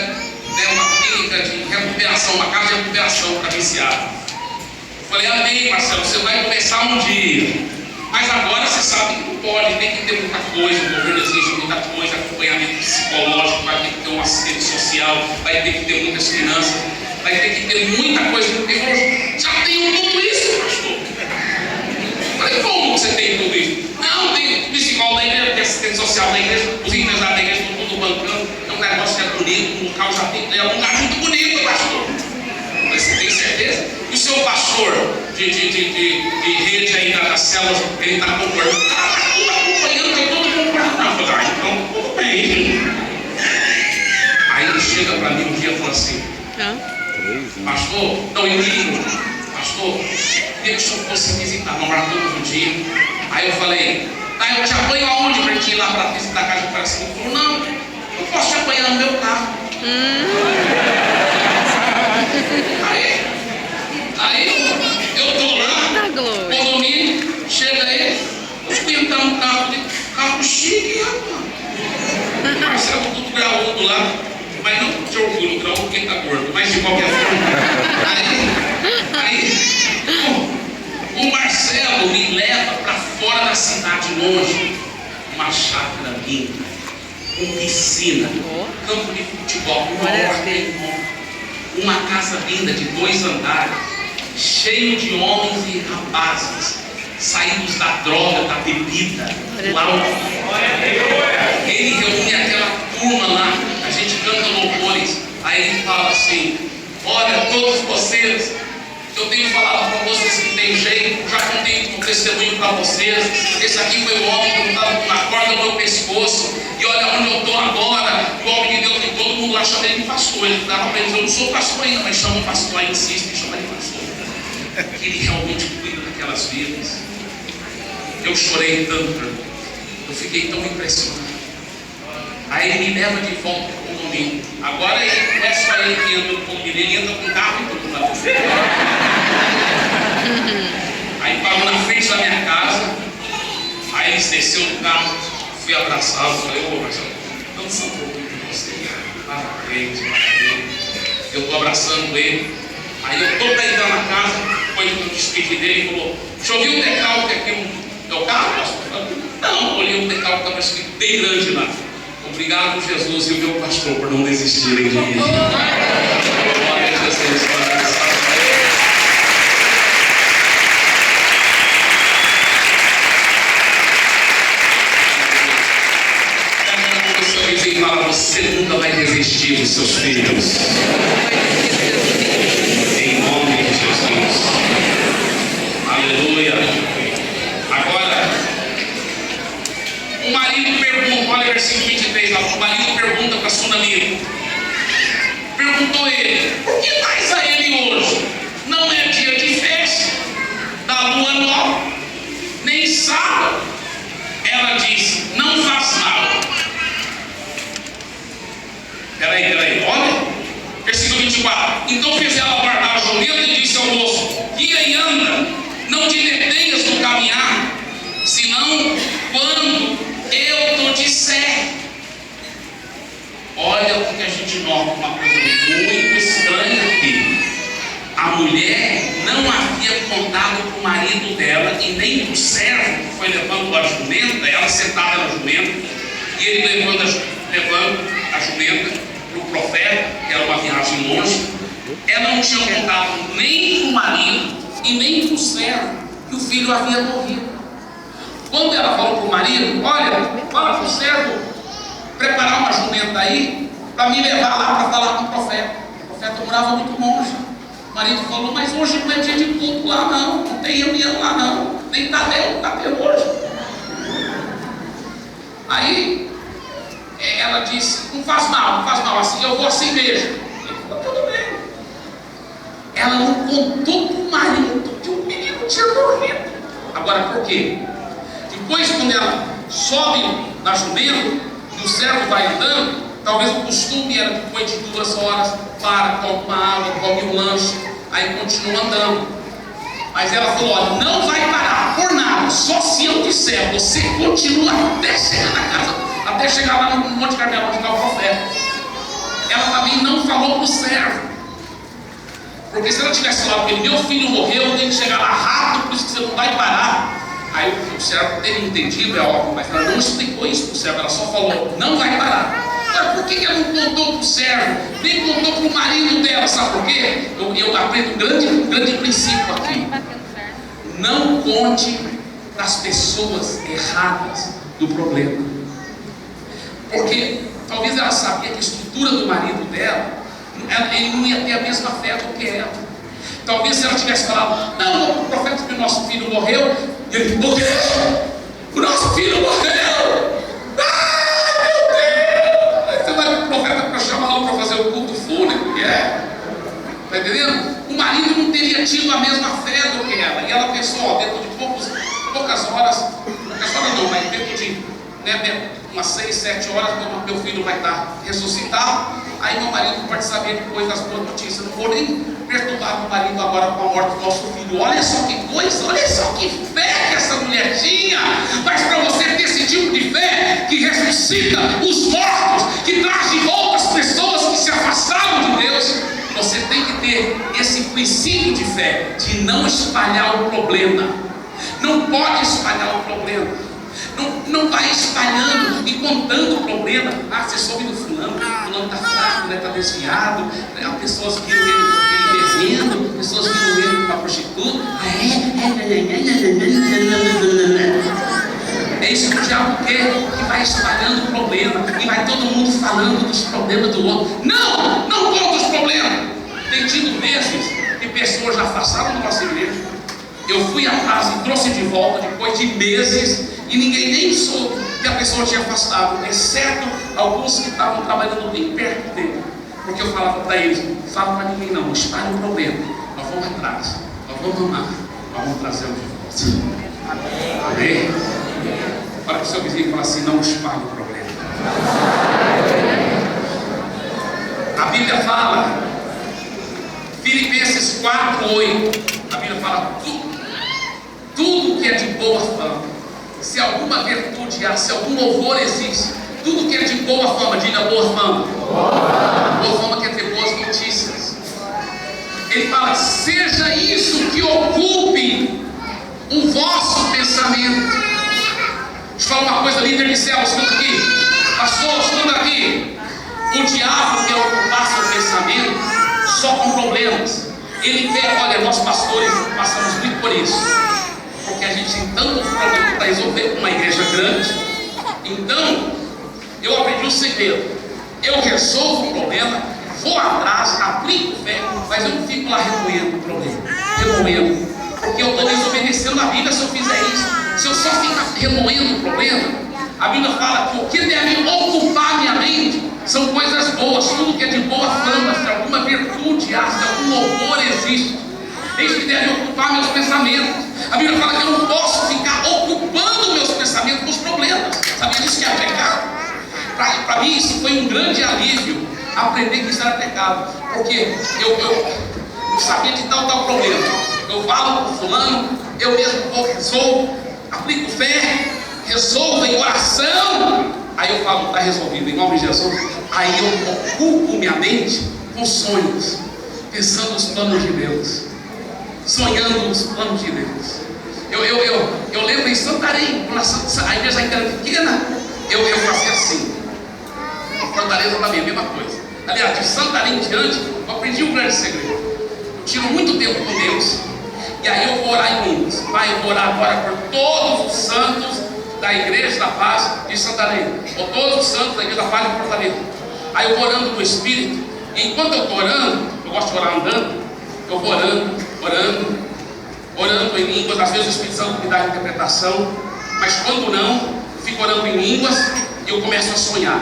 de recuperação, uma casa de recuperação para viciado. Eu falei, amém, Marcelo, você vai começar um dia. Mas agora você sabe que não pode, tem que ter muita coisa, o governo exige muita coisa, acompanhamento psicológico, vai ter que ter um assistente social, vai ter que ter muitas finanças, vai ter que ter muita coisa. Ele falou, já tenho tudo isso, pastor. Eu falei, como você tem tudo isso? Não, tem psicólogo da igreja, tem assistente social da igreja, os empresários da igreja estão tudo bancando, é um negócio que é bonito, um local já tem, é um lugar muito bonito, pastor. Mas você tem certeza? E o seu pastor de rede aí das células, ele está concordando? Está tudo acompanhando, tem todo mundo concordando. Então, tudo bem. Aí ele chega para mim um dia e fala assim, pastor, não, eu ligo, pastor, queria que o senhor fosse visitar, não marcamos um dia. Aí eu falei, tá, eu te apanho aonde para gente ir lá para visitar a casa de recuperação? Ele falou, não, eu posso te apanhar no meu carro. Aí eu tô lá, condomínio, chega aí, vou pintar um carro chique, rapaz. Marcelo tudo graúdo lá, mas não de orgulho, graúdo porque tá gordo, mas de qualquer forma. Aí o Marcelo me leva para fora da cidade, longe, uma chácara linda, com piscina, campo de futebol, uma casa linda de 2 andares, cheio de homens e rapazes, saídos da droga, da bebida, do álcool. Ele reúne aquela turma lá, a gente canta louvores, aí ele fala assim, olha, todos vocês, eu tenho falado para vocês que tem jeito, já contei um testemunho para vocês. Esse aqui foi o homem que estava com a corda no meu pescoço. E olha onde eu estou agora. O homem de Deus, tem todo mundo lá chamando ele de pastor. Ele dava para eles, eu não sou pastor ainda, mas chama o pastor, aí insiste em chamar de pastor. Que ele realmente cuida daquelas vidas. Eu chorei tanto, irmão. Eu fiquei tão impressionado. Aí ele me leva de volta para o condomínio. Agora não é só ele que entra no condomínio, ele entra com o carro e tudo lá. Aí parou na frente da minha casa. Aí eles desceu do carro, fui abraçá-lo, falei, ô Marcelo, não são pouquinho de você, parabéns. Eu estou abraçando ele. Aí eu estou para entrar na casa, depois que eu despedi dele, ele falou, deixa eu ver o decalque aqui no meu carro, pastor? Não, eu olhei o decalque que estava escrito bem grande lá. Obrigado, Jesus e o meu pastor, por não desistirem de mim. Glória a Jesus. Fala, você nunca vai desistir dos seus filhos. Em nome de Jesus. Aleluia. Agora, o marido pergunta, olha o versículo 23 lá, o marido pergunta para a Sunamita. Perguntou ele, por que mais a ele hoje? Não é dia de festa, da lua nova, nem sábado. Ela disse, não faz mal. Peraí, olha, versículo 24. Então fez ela guardar a jumenta e disse ao moço, guia e anda, não te detenhas no caminhar, senão quando eu te disser. Olha o que a gente nota, uma coisa muito estranha aqui. A mulher não havia contado para o marido dela e nem para o servo que foi levando a jumenta, ela sentada na jumenta, e ele levando a jumenta para o profeta, que era uma viagem longe. Ela não tinha contado nem para o marido e nem para o servo que o filho havia morrido. Quando ela falou para o marido, olha, fala para o servo preparar uma jumenta aí, para me levar lá para falar com o profeta. O profeta morava muito longe. O marido falou, mas hoje não é dia de culto lá não, não tem reunião lá não, nem Tadeu hoje. Aí ela disse, não faz mal, assim, eu vou assim mesmo. Ele falou, tudo bem. Ela não contou para o marido que o menino tinha morrido. Agora por quê? Depois, quando ela sobe na jumenta e o servo vai andando, talvez o costume era depois de 2 horas, para, toma uma água, come um lanche, aí continua andando. Mas ela falou, olha, não vai parar por nada, só se eu disser, você continua até chegar na casa, até chegar lá no Monte Carmelo, onde está o profeta. Ela também não falou para o servo, porque se ela tivesse falado para ele, meu filho morreu, eu tenho que chegar lá rápido, por isso que você não vai parar. Aí o servo teria entendido, é óbvio, mas ela não explicou isso para o servo, ela só falou, não vai parar. Mas por que ela não contou para o servo, nem contou para o marido dela? Sabe por quê? Eu aprendo um grande princípio aqui. Não conte para as pessoas erradas do problema. Porque talvez ela sabia que a estrutura do marido dela, ele não ia ter a mesma fé do que ela. Talvez se ela tivesse falado, não, o profeta que o nosso filho morreu, e ele, o quê? O nosso filho morreu! O profeta para chamá-lo para fazer o culto fúnebre, está entendendo? O marido não teria tido a mesma fé do que ela, e ela pensou, ó, dentro de poucas horas não, mas dentro de umas 6, 7 horas, meu filho vai estar ressuscitado, aí meu marido pode saber depois das boas notícias. Não vou nem perturbar meu marido agora com a morte do nosso filho. Olha só que coisa, olha só que fé que essa mulher tinha. Mas para você ter esse tipo de fé que ressuscita os mortos, que traz de volta as pessoas que se afastaram de Deus, você tem que ter esse princípio de fé, de não espalhar o problema. Não pode espalhar o problema. Não vai espalhando e contando o problema. Ah, você soube do fulano está fraco, está desviado, as pessoas viram ele bebendo, pessoas viram ele para prostituta. É isso que o diabo quer, que vai espalhando o problema, e vai todo mundo falando dos problemas do outro. Não conta os problemas. Tem tido vezes que pessoas já passaram da nossa igreja. Eu fui atrás e trouxe de volta depois de meses, e ninguém nem soube que a pessoa tinha afastado, exceto alguns que estavam trabalhando bem perto dele. Porque eu falava para eles, não fala para ninguém não espalhe o problema, nós vamos atrás, nós vamos amar, nós vamos trazer o de volta. Amém? Fala para o seu vizinho e fala assim, não espalhe o problema. A Bíblia fala, Filipenses 4:8, a Bíblia fala, tudo que é de boa fama, se alguma virtude há, se algum louvor existe, tudo que é de boa fama, diga boa fama. Boa fama quer ter boas notícias. Ele fala, seja isso que ocupe o vosso pensamento. Deixa eu falar uma coisa, líder de céu, escuta aqui. Pastor, escuta aqui. O diabo quer ocupar seu pensamento só com problemas. Ele quer, olha, nós pastores passamos muito por isso. Porque a gente tem tantos problemas para resolver com uma igreja grande. Então, eu aprendi um segredo. Eu resolvo o problema, vou atrás, aplico fé, mas eu não fico lá remoendo o problema. Remoendo. Porque eu estou desobedecendo a Bíblia se eu fizer isso. Se eu só ficar remoendo o problema, a Bíblia fala que o que deve ocupar minha mente são coisas boas, tudo que é de boa fama, se alguma virtude há, se algum louvor existe. Eis que deve ocupar meus pensamentos. A Bíblia fala que eu não posso ficar ocupando meus pensamentos com os problemas. Sabia disso que é pecado? Para mim isso foi um grande alívio, aprender que isso era pecado. Porque eu sabia de tal problema. Eu falo com fulano, eu mesmo resolvo, aplico fé, resolvo em oração. Aí eu falo, está resolvido, em nome de Jesus. Aí eu ocupo minha mente com sonhos, pensando nos planos de Deus, sonhando nos planos de Deus. Eu lembro em Santarém, quando a igreja ainda era pequena, eu fazia assim. Fortaleza para mim, a mesma coisa. Aliás, de Santarém em diante, eu aprendi um grande segredo. Eu tiro muito tempo com Deus, e aí eu vou orar em Minas. Pai, eu vou orar agora por todos os santos da Igreja da Paz de Santarém, ou todos os santos da Igreja da Paz de Fortaleza. Aí eu vou orando no Espírito. E enquanto eu estou orando, eu gosto de orar andando. Eu vou orando em línguas. Às vezes o Espírito Santo me dá a interpretação. Mas quando não, eu fico orando em línguas e eu começo a sonhar.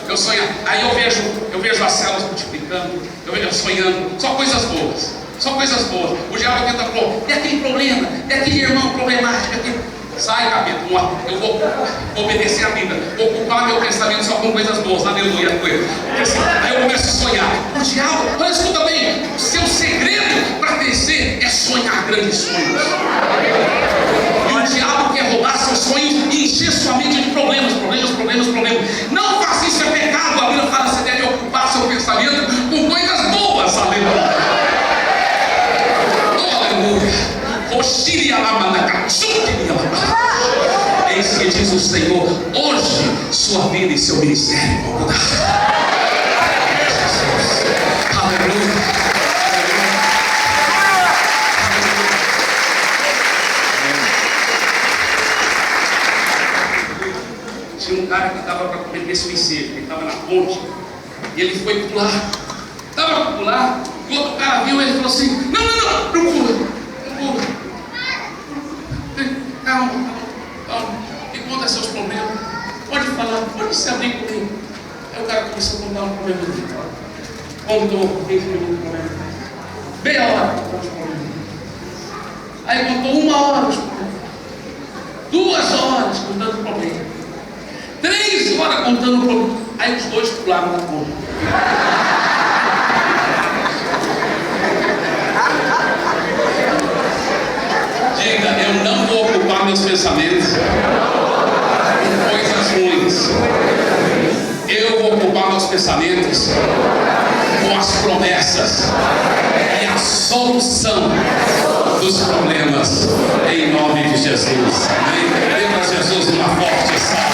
Eu sonho. Aí eu vejo as células multiplicando. Eu vejo sonhando. Só coisas boas. O diabo tenta falar, e aquele problema, e aquele irmão problemático, sai, capeta, eu vou obedecer a Bíblia, vou ocupar meu pensamento só com coisas boas, aleluia. Aí eu começo a sonhar. O diabo, olha, escuta bem, o seu segredo para crescer é sonhar grandes sonhos. E o diabo quer roubar seus sonhos e encher sua mente de problemas. Não faça isso, é pecado. A Bíblia fala que você deve ocupar seu pensamento com coisas boas, aleluia. Eis que diz o Senhor: hoje sua vida e seu ministério vão mudar. Aleluia. Tinha um cara que estava para cometer suicídio. Ele estava na ponte e ele foi pular. E outro cara viu ele e falou assim: não pula. Calma. Me conta seus problemas. Pode falar, pode se abrir comigo. Aí o cara começou a contar um problema dele. Contou 20 minutos o problema. Meia hora contou os problemas. Aí contou 1 hora os problemas. 2 horas contando o problema. 3 horas contando o problema. Aí os dois pularam na ponta. Diga, eu não vou ocupar meus pensamentos com coisas ruins. Eu vou ocupar meus pensamentos com as promessas e a solução dos problemas, em nome de Jesus. Amém? Dê para Jesus uma forte salva.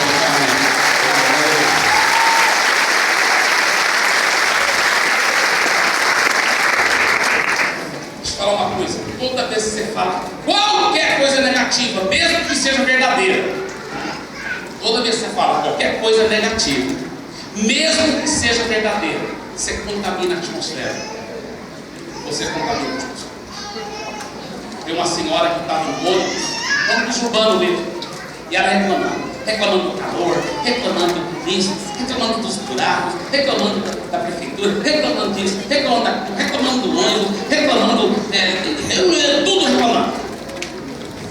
Uma coisa, toda vez que você fala qualquer coisa negativa, mesmo que seja verdadeira, toda vez que você fala qualquer coisa negativa, mesmo que seja verdadeira, você contamina a atmosfera. Tem uma senhora que estava no ônibus urbano mesmo, e ela reclamando do calor, reclamando do polícia, reclamando dos buracos, reclamando da prefeitura, reclamando disso, reclamando do ônibus, tudo reclamando.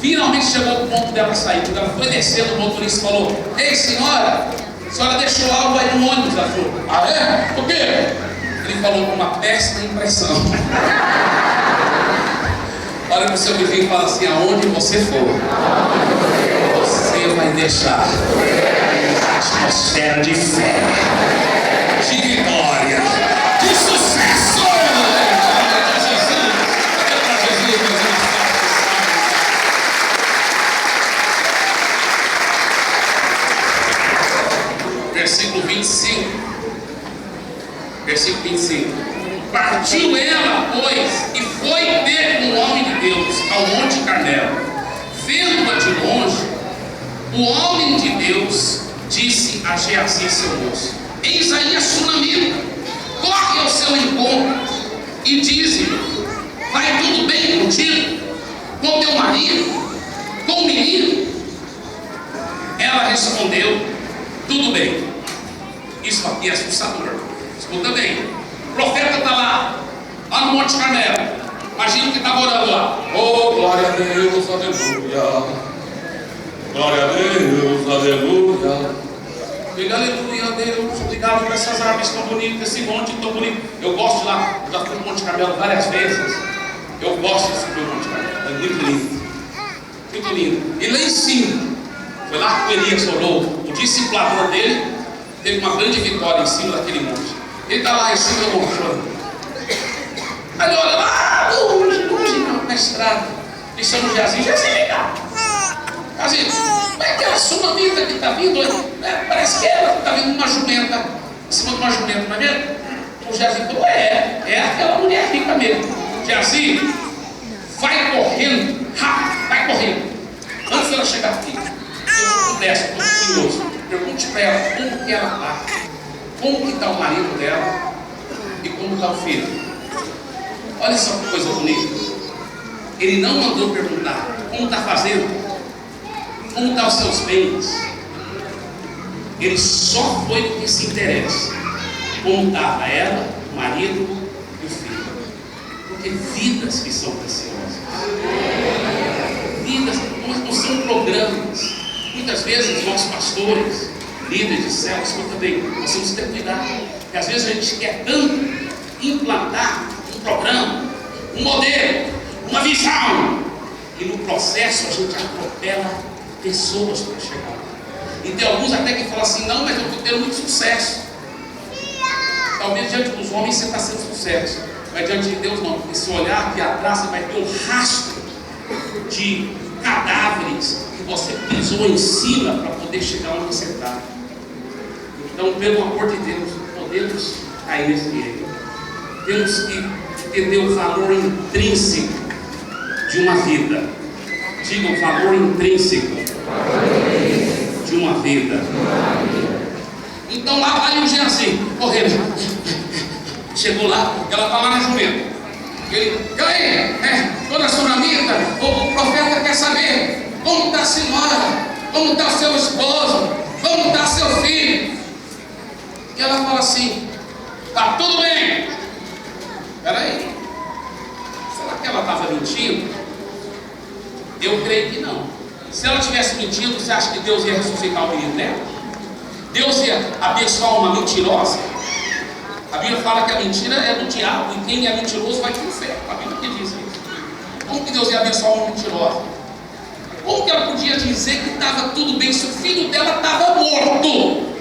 Finalmente chegou o ponto dela sair. Quando ela foi descendo, o motorista falou: ei, senhora, a senhora deixou algo aí no ônibus? Ela falou: ah, é? O quê? Ele falou com uma péssima impressão. Olha para o seu vizinho e fala assim: aonde você for, você vai deixar a atmosfera de fé, de vitória, de sucesso. Versículo 25. Partiu ela, pois, e foi ter com o homem de Deus ao Monte Carmelo. Vendo-a de longe, o homem de Deus disse a Geazi, seu moço: eis aí a sunamita, corre ao seu encontro e diz-lhe: vai tudo bem contigo? Com teu marido? Com o menino? Ela respondeu: tudo bem. Isso aqui é assustador. Escuta bem. O profeta está lá no Monte Carmelo. Imagina que estava orando lá. Oh, glória a Deus, aleluia. Glória a Deus, aleluia. Diga aleluia a Deus. Obrigado por essas árvores tão bonitas, esse monte tão bonito. Eu gosto de lá. Eu já fui no Monte Carmelo várias vezes. Eu gosto de subir o Monte Carmelo. É muito lindo. Muito lindo. E lá em cima, foi lá que o Elias orou. O discipulador dele teve uma grande vitória em cima daquele monte. Ele está lá em cima do monte. Aí ele olha lá, longe, na estrada. E chama o Geazi: vem cá. Geazi, como é aquela sunamita que está vindo? Parece que ela está vindo uma jumenta, em cima de uma jumenta, não é mesmo? O Geazi falou: é aquela mulher rica mesmo. Geazi, vai correndo, rápido, vai correndo. Antes dela chegar aqui, eu desço, curioso. Pergunte para ela como que ela está, como que está o marido dela e como está o filho. Olha só que coisa bonita. Ele não mandou perguntar como está fazendo, como estão os seus bens. Ele só foi o que se interessa. Como estava ela, o marido e o filho. Porque vidas que são preciosas. Vidas não são programas. Muitas vezes nós pastores, líderes de céu, escuta bem, nós temos que ter cuidado. Porque às vezes a gente quer tanto implantar um programa, um modelo, uma visão, e no processo a gente atropela pessoas para chegar lá. E tem alguns até que falam assim: não, mas eu estou tendo muito sucesso. Talvez diante dos homens você está sendo sucesso, mas diante de Deus não. Porque se olhar aqui atrás, você vai ter um rastro de cadáveres que você pisou em cima para poder chegar onde você está. Então, pelo amor de Deus, podemos cair nesse erro. Temos que entender o valor intrínseco de uma vida. Diga o valor intrínseco de uma vida. Então lá vai o Geazi correndo. Chegou lá, ela está lá na jumenta. Ele, e aí, dona Sunamita, o profeta quer saber como está a senhora, como está seu esposo, como está seu filho. E ela fala assim: está tudo bem. Espera aí, será que ela estava mentindo? Eu creio que não. Se ela tivesse mentindo, você acha que Deus ia ressuscitar o menino dela? Deus ia abençoar uma mentirosa? A Bíblia fala que a mentira é do diabo, e quem é mentiroso vai para o inferno. A Bíblia que diz isso. Como que Deus ia abençoar uma mentirosa? Como que ela podia dizer que estava tudo bem se o filho dela estava morto?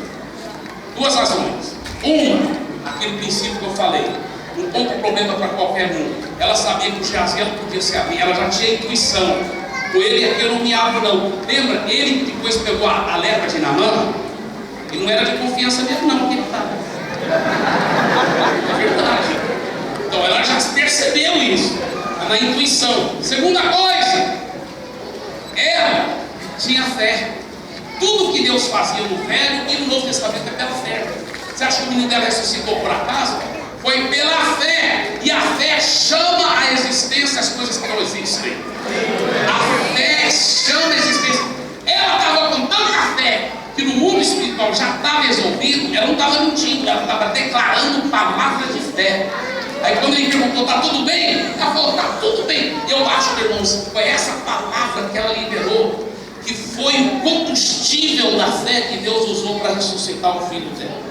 Duas razões. Uma, aquele princípio que eu falei, um ponto problema para qualquer um. Ela sabia que o Geazi não podia ser abrir, ela já tinha intuição. Com ele aqui eu não me abro não. Lembra? Ele que depois pegou a lepra de Naamã, e não era de confiança dele não, que estava. É verdade. Então ela já percebeu isso, na intuição. Segunda coisa, ela tinha fé. Tudo que Deus fazia no Velho e no Novo Testamento é pela fé. Você acha que o menino dela ressuscitou por acaso? Foi pela fé. E a fé chama a existência as coisas que não existem. A fé chama a existência. Ela estava com tanta fé que no mundo espiritual já estava resolvido. Ela não estava mentindo, ela estava declarando palavras de fé. Aí quando ele perguntou: está tudo bem? Ela falou: está tudo bem. Eu acho, irmãos, foi essa palavra que ela liberou que foi o combustível da fé que Deus usou para ressuscitar o filho dela.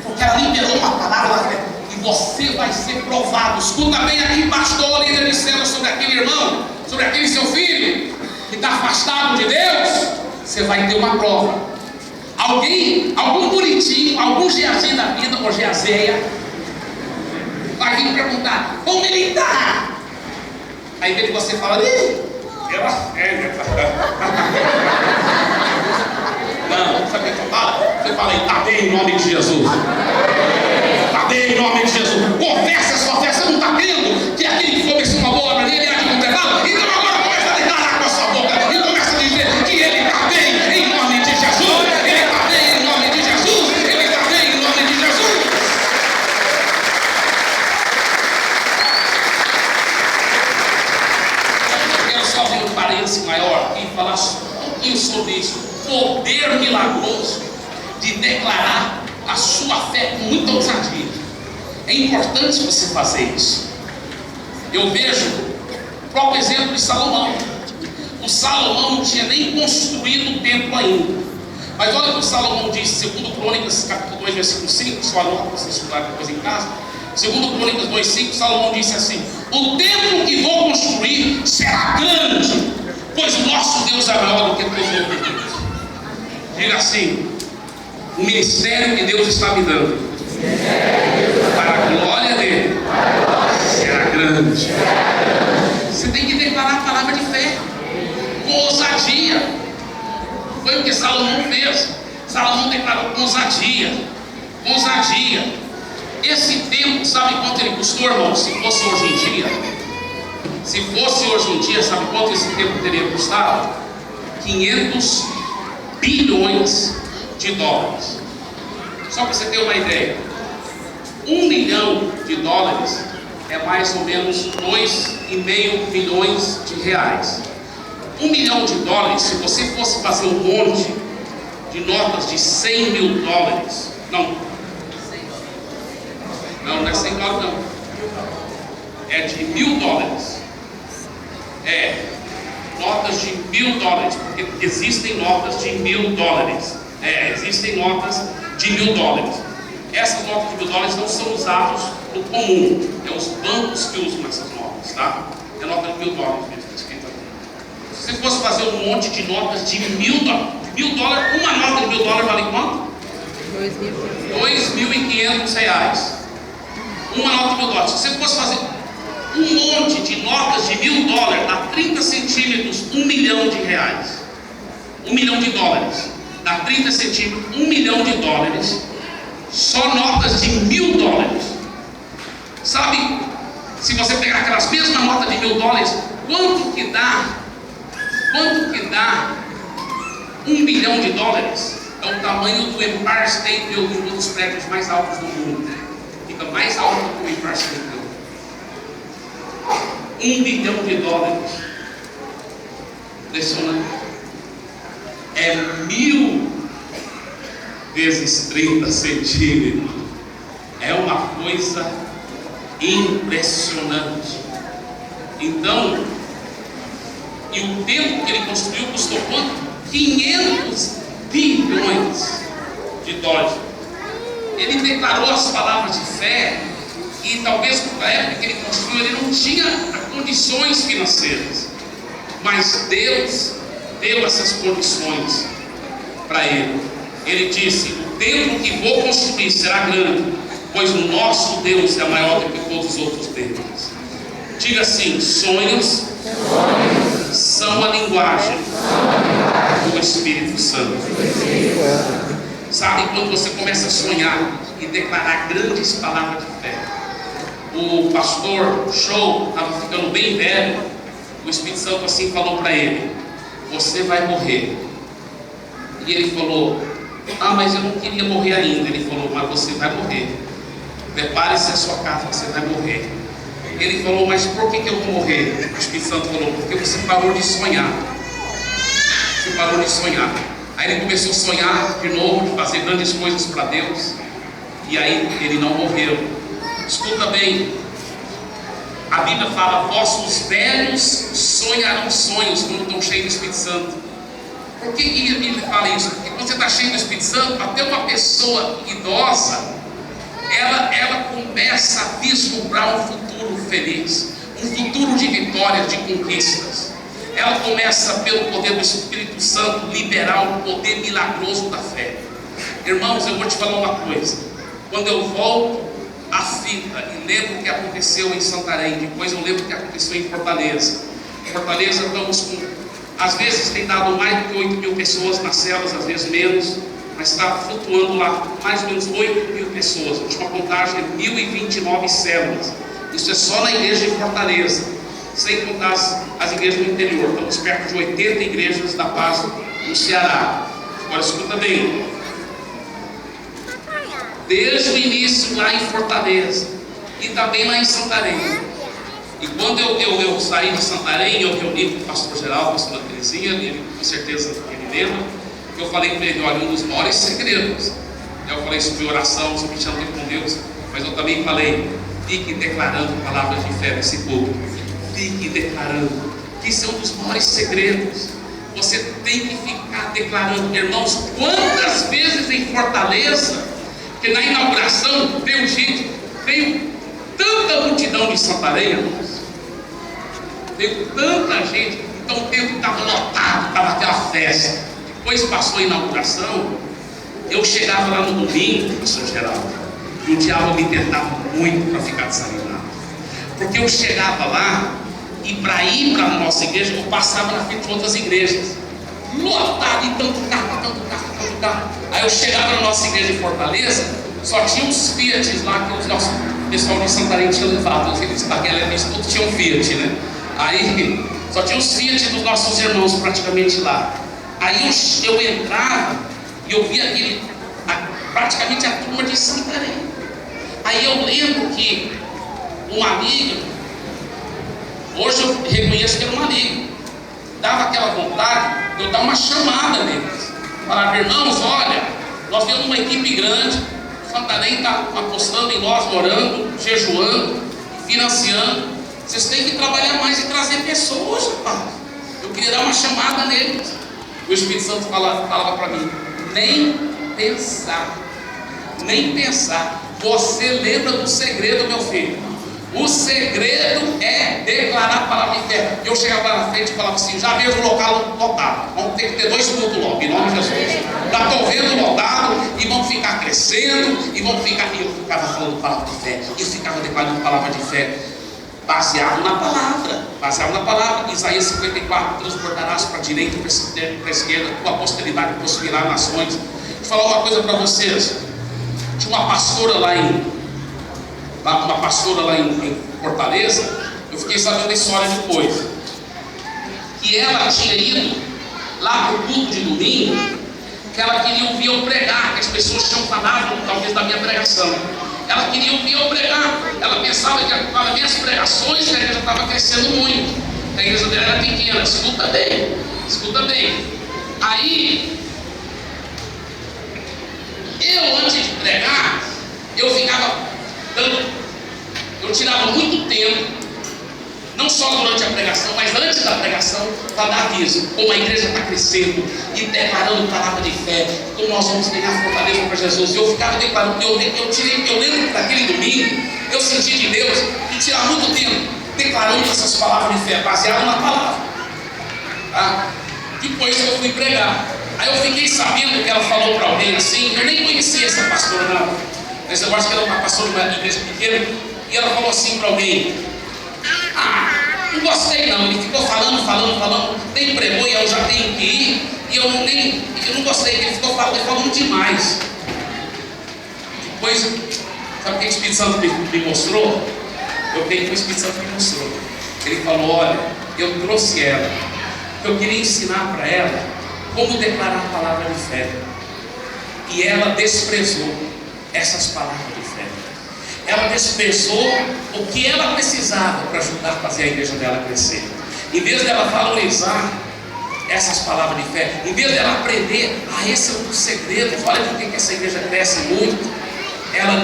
Porque ela liberou uma palavra da fé. E você vai ser provado. Escuta bem aqui, pastor, líder de célula, sobre aquele irmão, sobre aquele seu filho que está afastado de Deus. Você vai ter uma prova. Algum bonitinho, algum Geazi da vida, ou Geazeia, vai vir perguntar: como ele está? Aí vem você fala: ela é. Não, sabe o que você fala? Você fala: está bem em nome de Jesus. Está bem em nome de Jesus. Confessa a sua fé. Você não está crendo que aquele que começou uma boa obra nele há de completá-la? Então agora começa a declarar com a sua boca e começa a dizer que ele está bem em nome de Jesus. Ele está bem em nome de Jesus. Ele está bem em nome de Jesus. Eu quero só abrir um parênteses maior e falar um pouquinho sobre isso. Poder milagroso de declarar a sua fé com muita ousadia. É importante você fazer isso. Eu vejo o próprio exemplo de Salomão. O Salomão não tinha nem construído o templo ainda. Mas olha o que o Salomão diz, segundo Crônicas, capítulo 2, versículo 5, só anota para você estudar depois em casa. Segundo Crônicas 2,5, Salomão disse assim: o templo que vou construir será grande, pois o nosso Deus é maior do que todos os outros deuses. Diga assim: o ministério que Deus está me dando, para a glória dele, será grande. Você tem que declarar a palavra de fé com ousadia. Foi o que Salomão fez. Salomão declarou com ousadia. Com ousadia. Esse tempo, sabe quanto ele custou, irmão? Se fosse hoje em dia, sabe quanto esse tempo teria custado? 500 bilhões milhões de dólares. Só para você ter uma ideia, 1 milhão de dólares é mais ou menos 2,5 milhões de reais. 1 milhão de dólares, se você fosse fazer um monte de notas de 100 mil dólares, não é 100 dólares não, é de $1.000. Notas de $1.000, porque existem notas de $1.000. Existem notas de $1.000. Essas notas de $1.000 não são usadas no comum, é os bancos que usam essas notas, tá? É nota de $1.000 mesmo, escrita aqui. Se você fosse fazer um monte de notas de $1.000, uma nota de $1.000 vale quanto? R$2.500. Uma nota de $1.000. Se você fosse fazer um monte de notas de $1.000 a 30 centímetros, 1 milhão de reais. 1 milhão de dólares. Dá 30 centímetros, 1 milhão de dólares. Só notas de $1.000. Sabe, se você pegar aquelas mesmas notas de $1.000, quanto que dá 1 bilhão de dólares? É o tamanho do Empire State Building, um dos prédios mais altos do mundo. Fica mais alto que o Empire State Building. 1 bilhão de dólares. Impressionante. É 1.000 vezes 30 centímetros. É uma coisa impressionante. Então, e o tempo que ele construiu custou quanto? 500 bilhões de dólares. Ele declarou as palavras de fé, e talvez na época que ele construiu ele não tinha condições financeiras, mas Deus deu essas condições para ele. Ele disse: o templo que vou construir será grande, pois o nosso Deus é maior do que todos os outros deuses. Diga assim: sonhos são a linguagem do Espírito Santo. Sabe, quando você começa a sonhar e declarar grandes palavras de fé. O pastor Show estava ficando bem velho. O Espírito Santo assim falou para ele: você vai morrer. E ele falou: ah, mas eu não queria morrer ainda. Ele falou: mas você vai morrer. Prepare-se a sua casa, você vai morrer. Ele falou: mas por que eu vou morrer? O Espírito Santo falou: porque você parou de sonhar. Você parou de sonhar. Aí ele começou a sonhar de novo, de fazer grandes coisas para Deus. E aí ele não morreu. Escuta bem, a Bíblia fala: vossos velhos sonharão sonhos quando estão cheios do Espírito Santo. Por que a Bíblia fala isso? Porque quando você está cheio do Espírito Santo, até uma pessoa idosa, ela começa a vislumbrar um futuro feliz, um futuro de vitórias, de conquistas. Ela começa, pelo poder do Espírito Santo, liberar um poder milagroso da fé. Irmãos, eu vou te falar uma coisa. Quando eu volto a fita e lembro o que aconteceu em Santarém, depois eu lembro o que aconteceu em Fortaleza. Em Fortaleza estamos com, às vezes tem dado mais de 8.000 pessoas nas células, às vezes menos, mas está flutuando lá mais ou menos 8.000 pessoas. A última contagem é 1.029 células. Isso é só na igreja de Fortaleza, sem contar as igrejas do interior. Estamos perto de 80 igrejas da Paz no Ceará. Agora escuta bem. Desde o início lá em Fortaleza e também lá em Santarém. E quando eu saí de Santarém, eu reuni com o pastor Geraldo, a pastora Terezinha, e ele, com certeza ele lembra, eu falei para ele: olha, um dos maiores segredos. Eu falei sobre oração, sobre chamar com Deus, mas eu também falei: fique declarando palavras de fé nesse povo. Fique declarando. Isso é um dos maiores segredos. Você tem que ficar declarando. Irmãos, quantas vezes em Fortaleza, que na inauguração veio tanta multidão de Santarém, irmãos. Veio tanta gente, então o templo estava lotado, estava aquela festa. Depois passou a inauguração, eu chegava lá no domingo, pastor Geraldo, e o diabo me tentava muito para ficar desanimado. Porque eu chegava lá, e para ir para a nossa igreja, eu passava na frente de outras igrejas. Lotado, e tanto carro. Aí eu chegava na nossa igreja em Fortaleza, só tinha uns Fiat lá que o pessoal de Santarém tinha levado. Eles todos tinham Fiat, né? Aí só tinha os Fiat dos nossos irmãos praticamente lá. Aí eu entrava E eu vi praticamente a turma de Santarém. Aí eu lembro que um amigo, hoje eu reconheço que era um amigo, dava aquela vontade de eu dar uma chamada neles. Falar: irmãos, olha, nós temos uma equipe grande, Santarém está apostando em nós, orando, jejuando, financiando. Vocês têm que trabalhar mais e trazer pessoas, rapaz. Eu queria dar uma chamada neles. O Espírito Santo falava para mim: nem pensar, nem pensar. Você lembra do segredo, meu filho? O segredo é declarar a palavra de fé. Eu chegava lá na frente e falava assim: já vejo o local lotado, vamos ter que ter 2 cultos logo, em nome de Jesus. Já estou vendo lotado, e vamos ficar crescendo, e vamos ficar. E eu ficava falando palavra de fé, e ficar declarando palavra de fé, baseado na palavra. Isaías 54: transportarás para a direita e para a esquerda, tua posteridade possuirá nações. Deixa eu falar uma coisa para vocês. Tinha uma pastora lá em Fortaleza. Eu fiquei sabendo a história depois, que ela tinha ido lá para o culto de domingo, que ela queria ouvir eu pregar, que as pessoas tinham falado talvez da minha pregação. Ela queria ouvir eu pregar. Ela pensava que com as minhas pregações a igreja estava crescendo muito. A igreja dela era pequena. Escuta bem. Aí eu, antes de pregar, eu tirava muito tempo, não só durante a pregação, mas antes da pregação, para dar aviso, como a igreja está crescendo e declarando palavra de fé, como nós vamos ganhar fortaleza para Jesus. E eu ficava declarando. Eu lembro daquele domingo, eu senti de Deus de tirar muito tempo declarando essas palavras de fé, baseado na palavra. Depois eu fui pregar. Aí eu fiquei sabendo que ela falou para alguém assim. Eu nem conhecia essa pastora, não. Mas eu acho que ela é uma pastora de uma igreja pequena. E ela falou assim para alguém: não gostei não. Ele ficou falando. Nem pregou e eu já tenho que ir. E eu não gostei, ele ficou falando demais. Depois, sabe o que o Espírito Santo me mostrou? Eu peguei o Espírito Santo me mostrou. Ele falou: olha, eu trouxe ela, eu queria ensinar para ela como declarar a palavra de fé. E ela desprezou essas palavras de fé. Ela desprezou o que ela precisava para ajudar a fazer a igreja dela crescer. Em vez dela valorizar essas palavras de fé, em vez dela aprender, esse é um dos segredos, olha por que essa igreja cresce muito, ela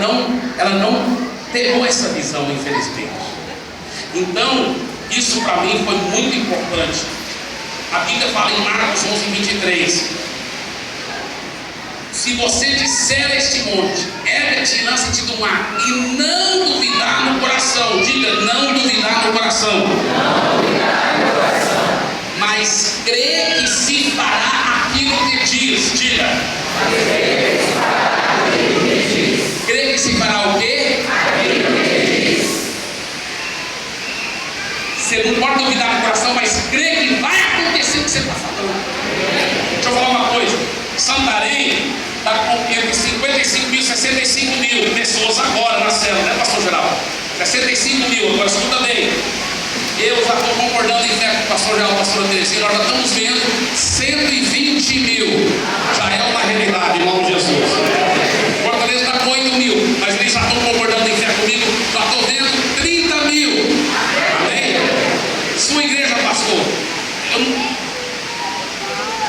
não pegou essa visão, infelizmente. Então, isso para mim foi muito importante. A Bíblia fala em Marcos 11:23: se você disser a este monte, ergue-te e lança-te do mar, e não duvidar no coração, diga: não duvidar no coração, mas crê que se fará aquilo que diz, diga: crê que se fará o quê? Você não pode duvidar no coração, mas crê que vai acontecer o que você está falando. Deixa eu falar uma coisa: Santarém está com entre 55 mil e 65 mil pessoas agora na célula, né, pastor Geraldo? 65 mil, agora escuta bem. Eu já estou concordando em fé com o pastor Geraldo, pastor Terezinha, nós já estamos vendo 120 mil. Já é uma realidade, em nome de Jesus. Fortaleza está com 8 mil, mas eles já estão concordando em fé comigo, já estou vendo 30 mil. Amém? Sua igreja, pastor,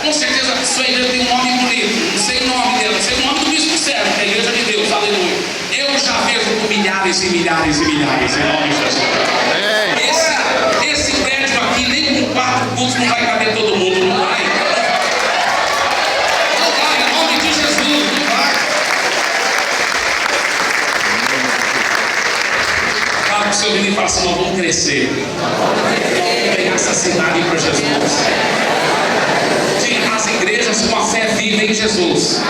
com certeza sua igreja tem um nome bonito, não sei o nome dela, não sei o nome do bispo Sérgio, que é a igreja de Deus, aleluia. Eu já vejo com milhares e milhares e milhares, em nome de Jesus. Esse prédio aqui, nem com 4 cultos não vai caber todo mundo, não vai. Não vai, em nome de Jesus, não vai. Fala para o seu menino e fala assim: nós vamos crescer, vamos pegar essa cidade para Jesus. As igrejas com a fé viva em Jesus.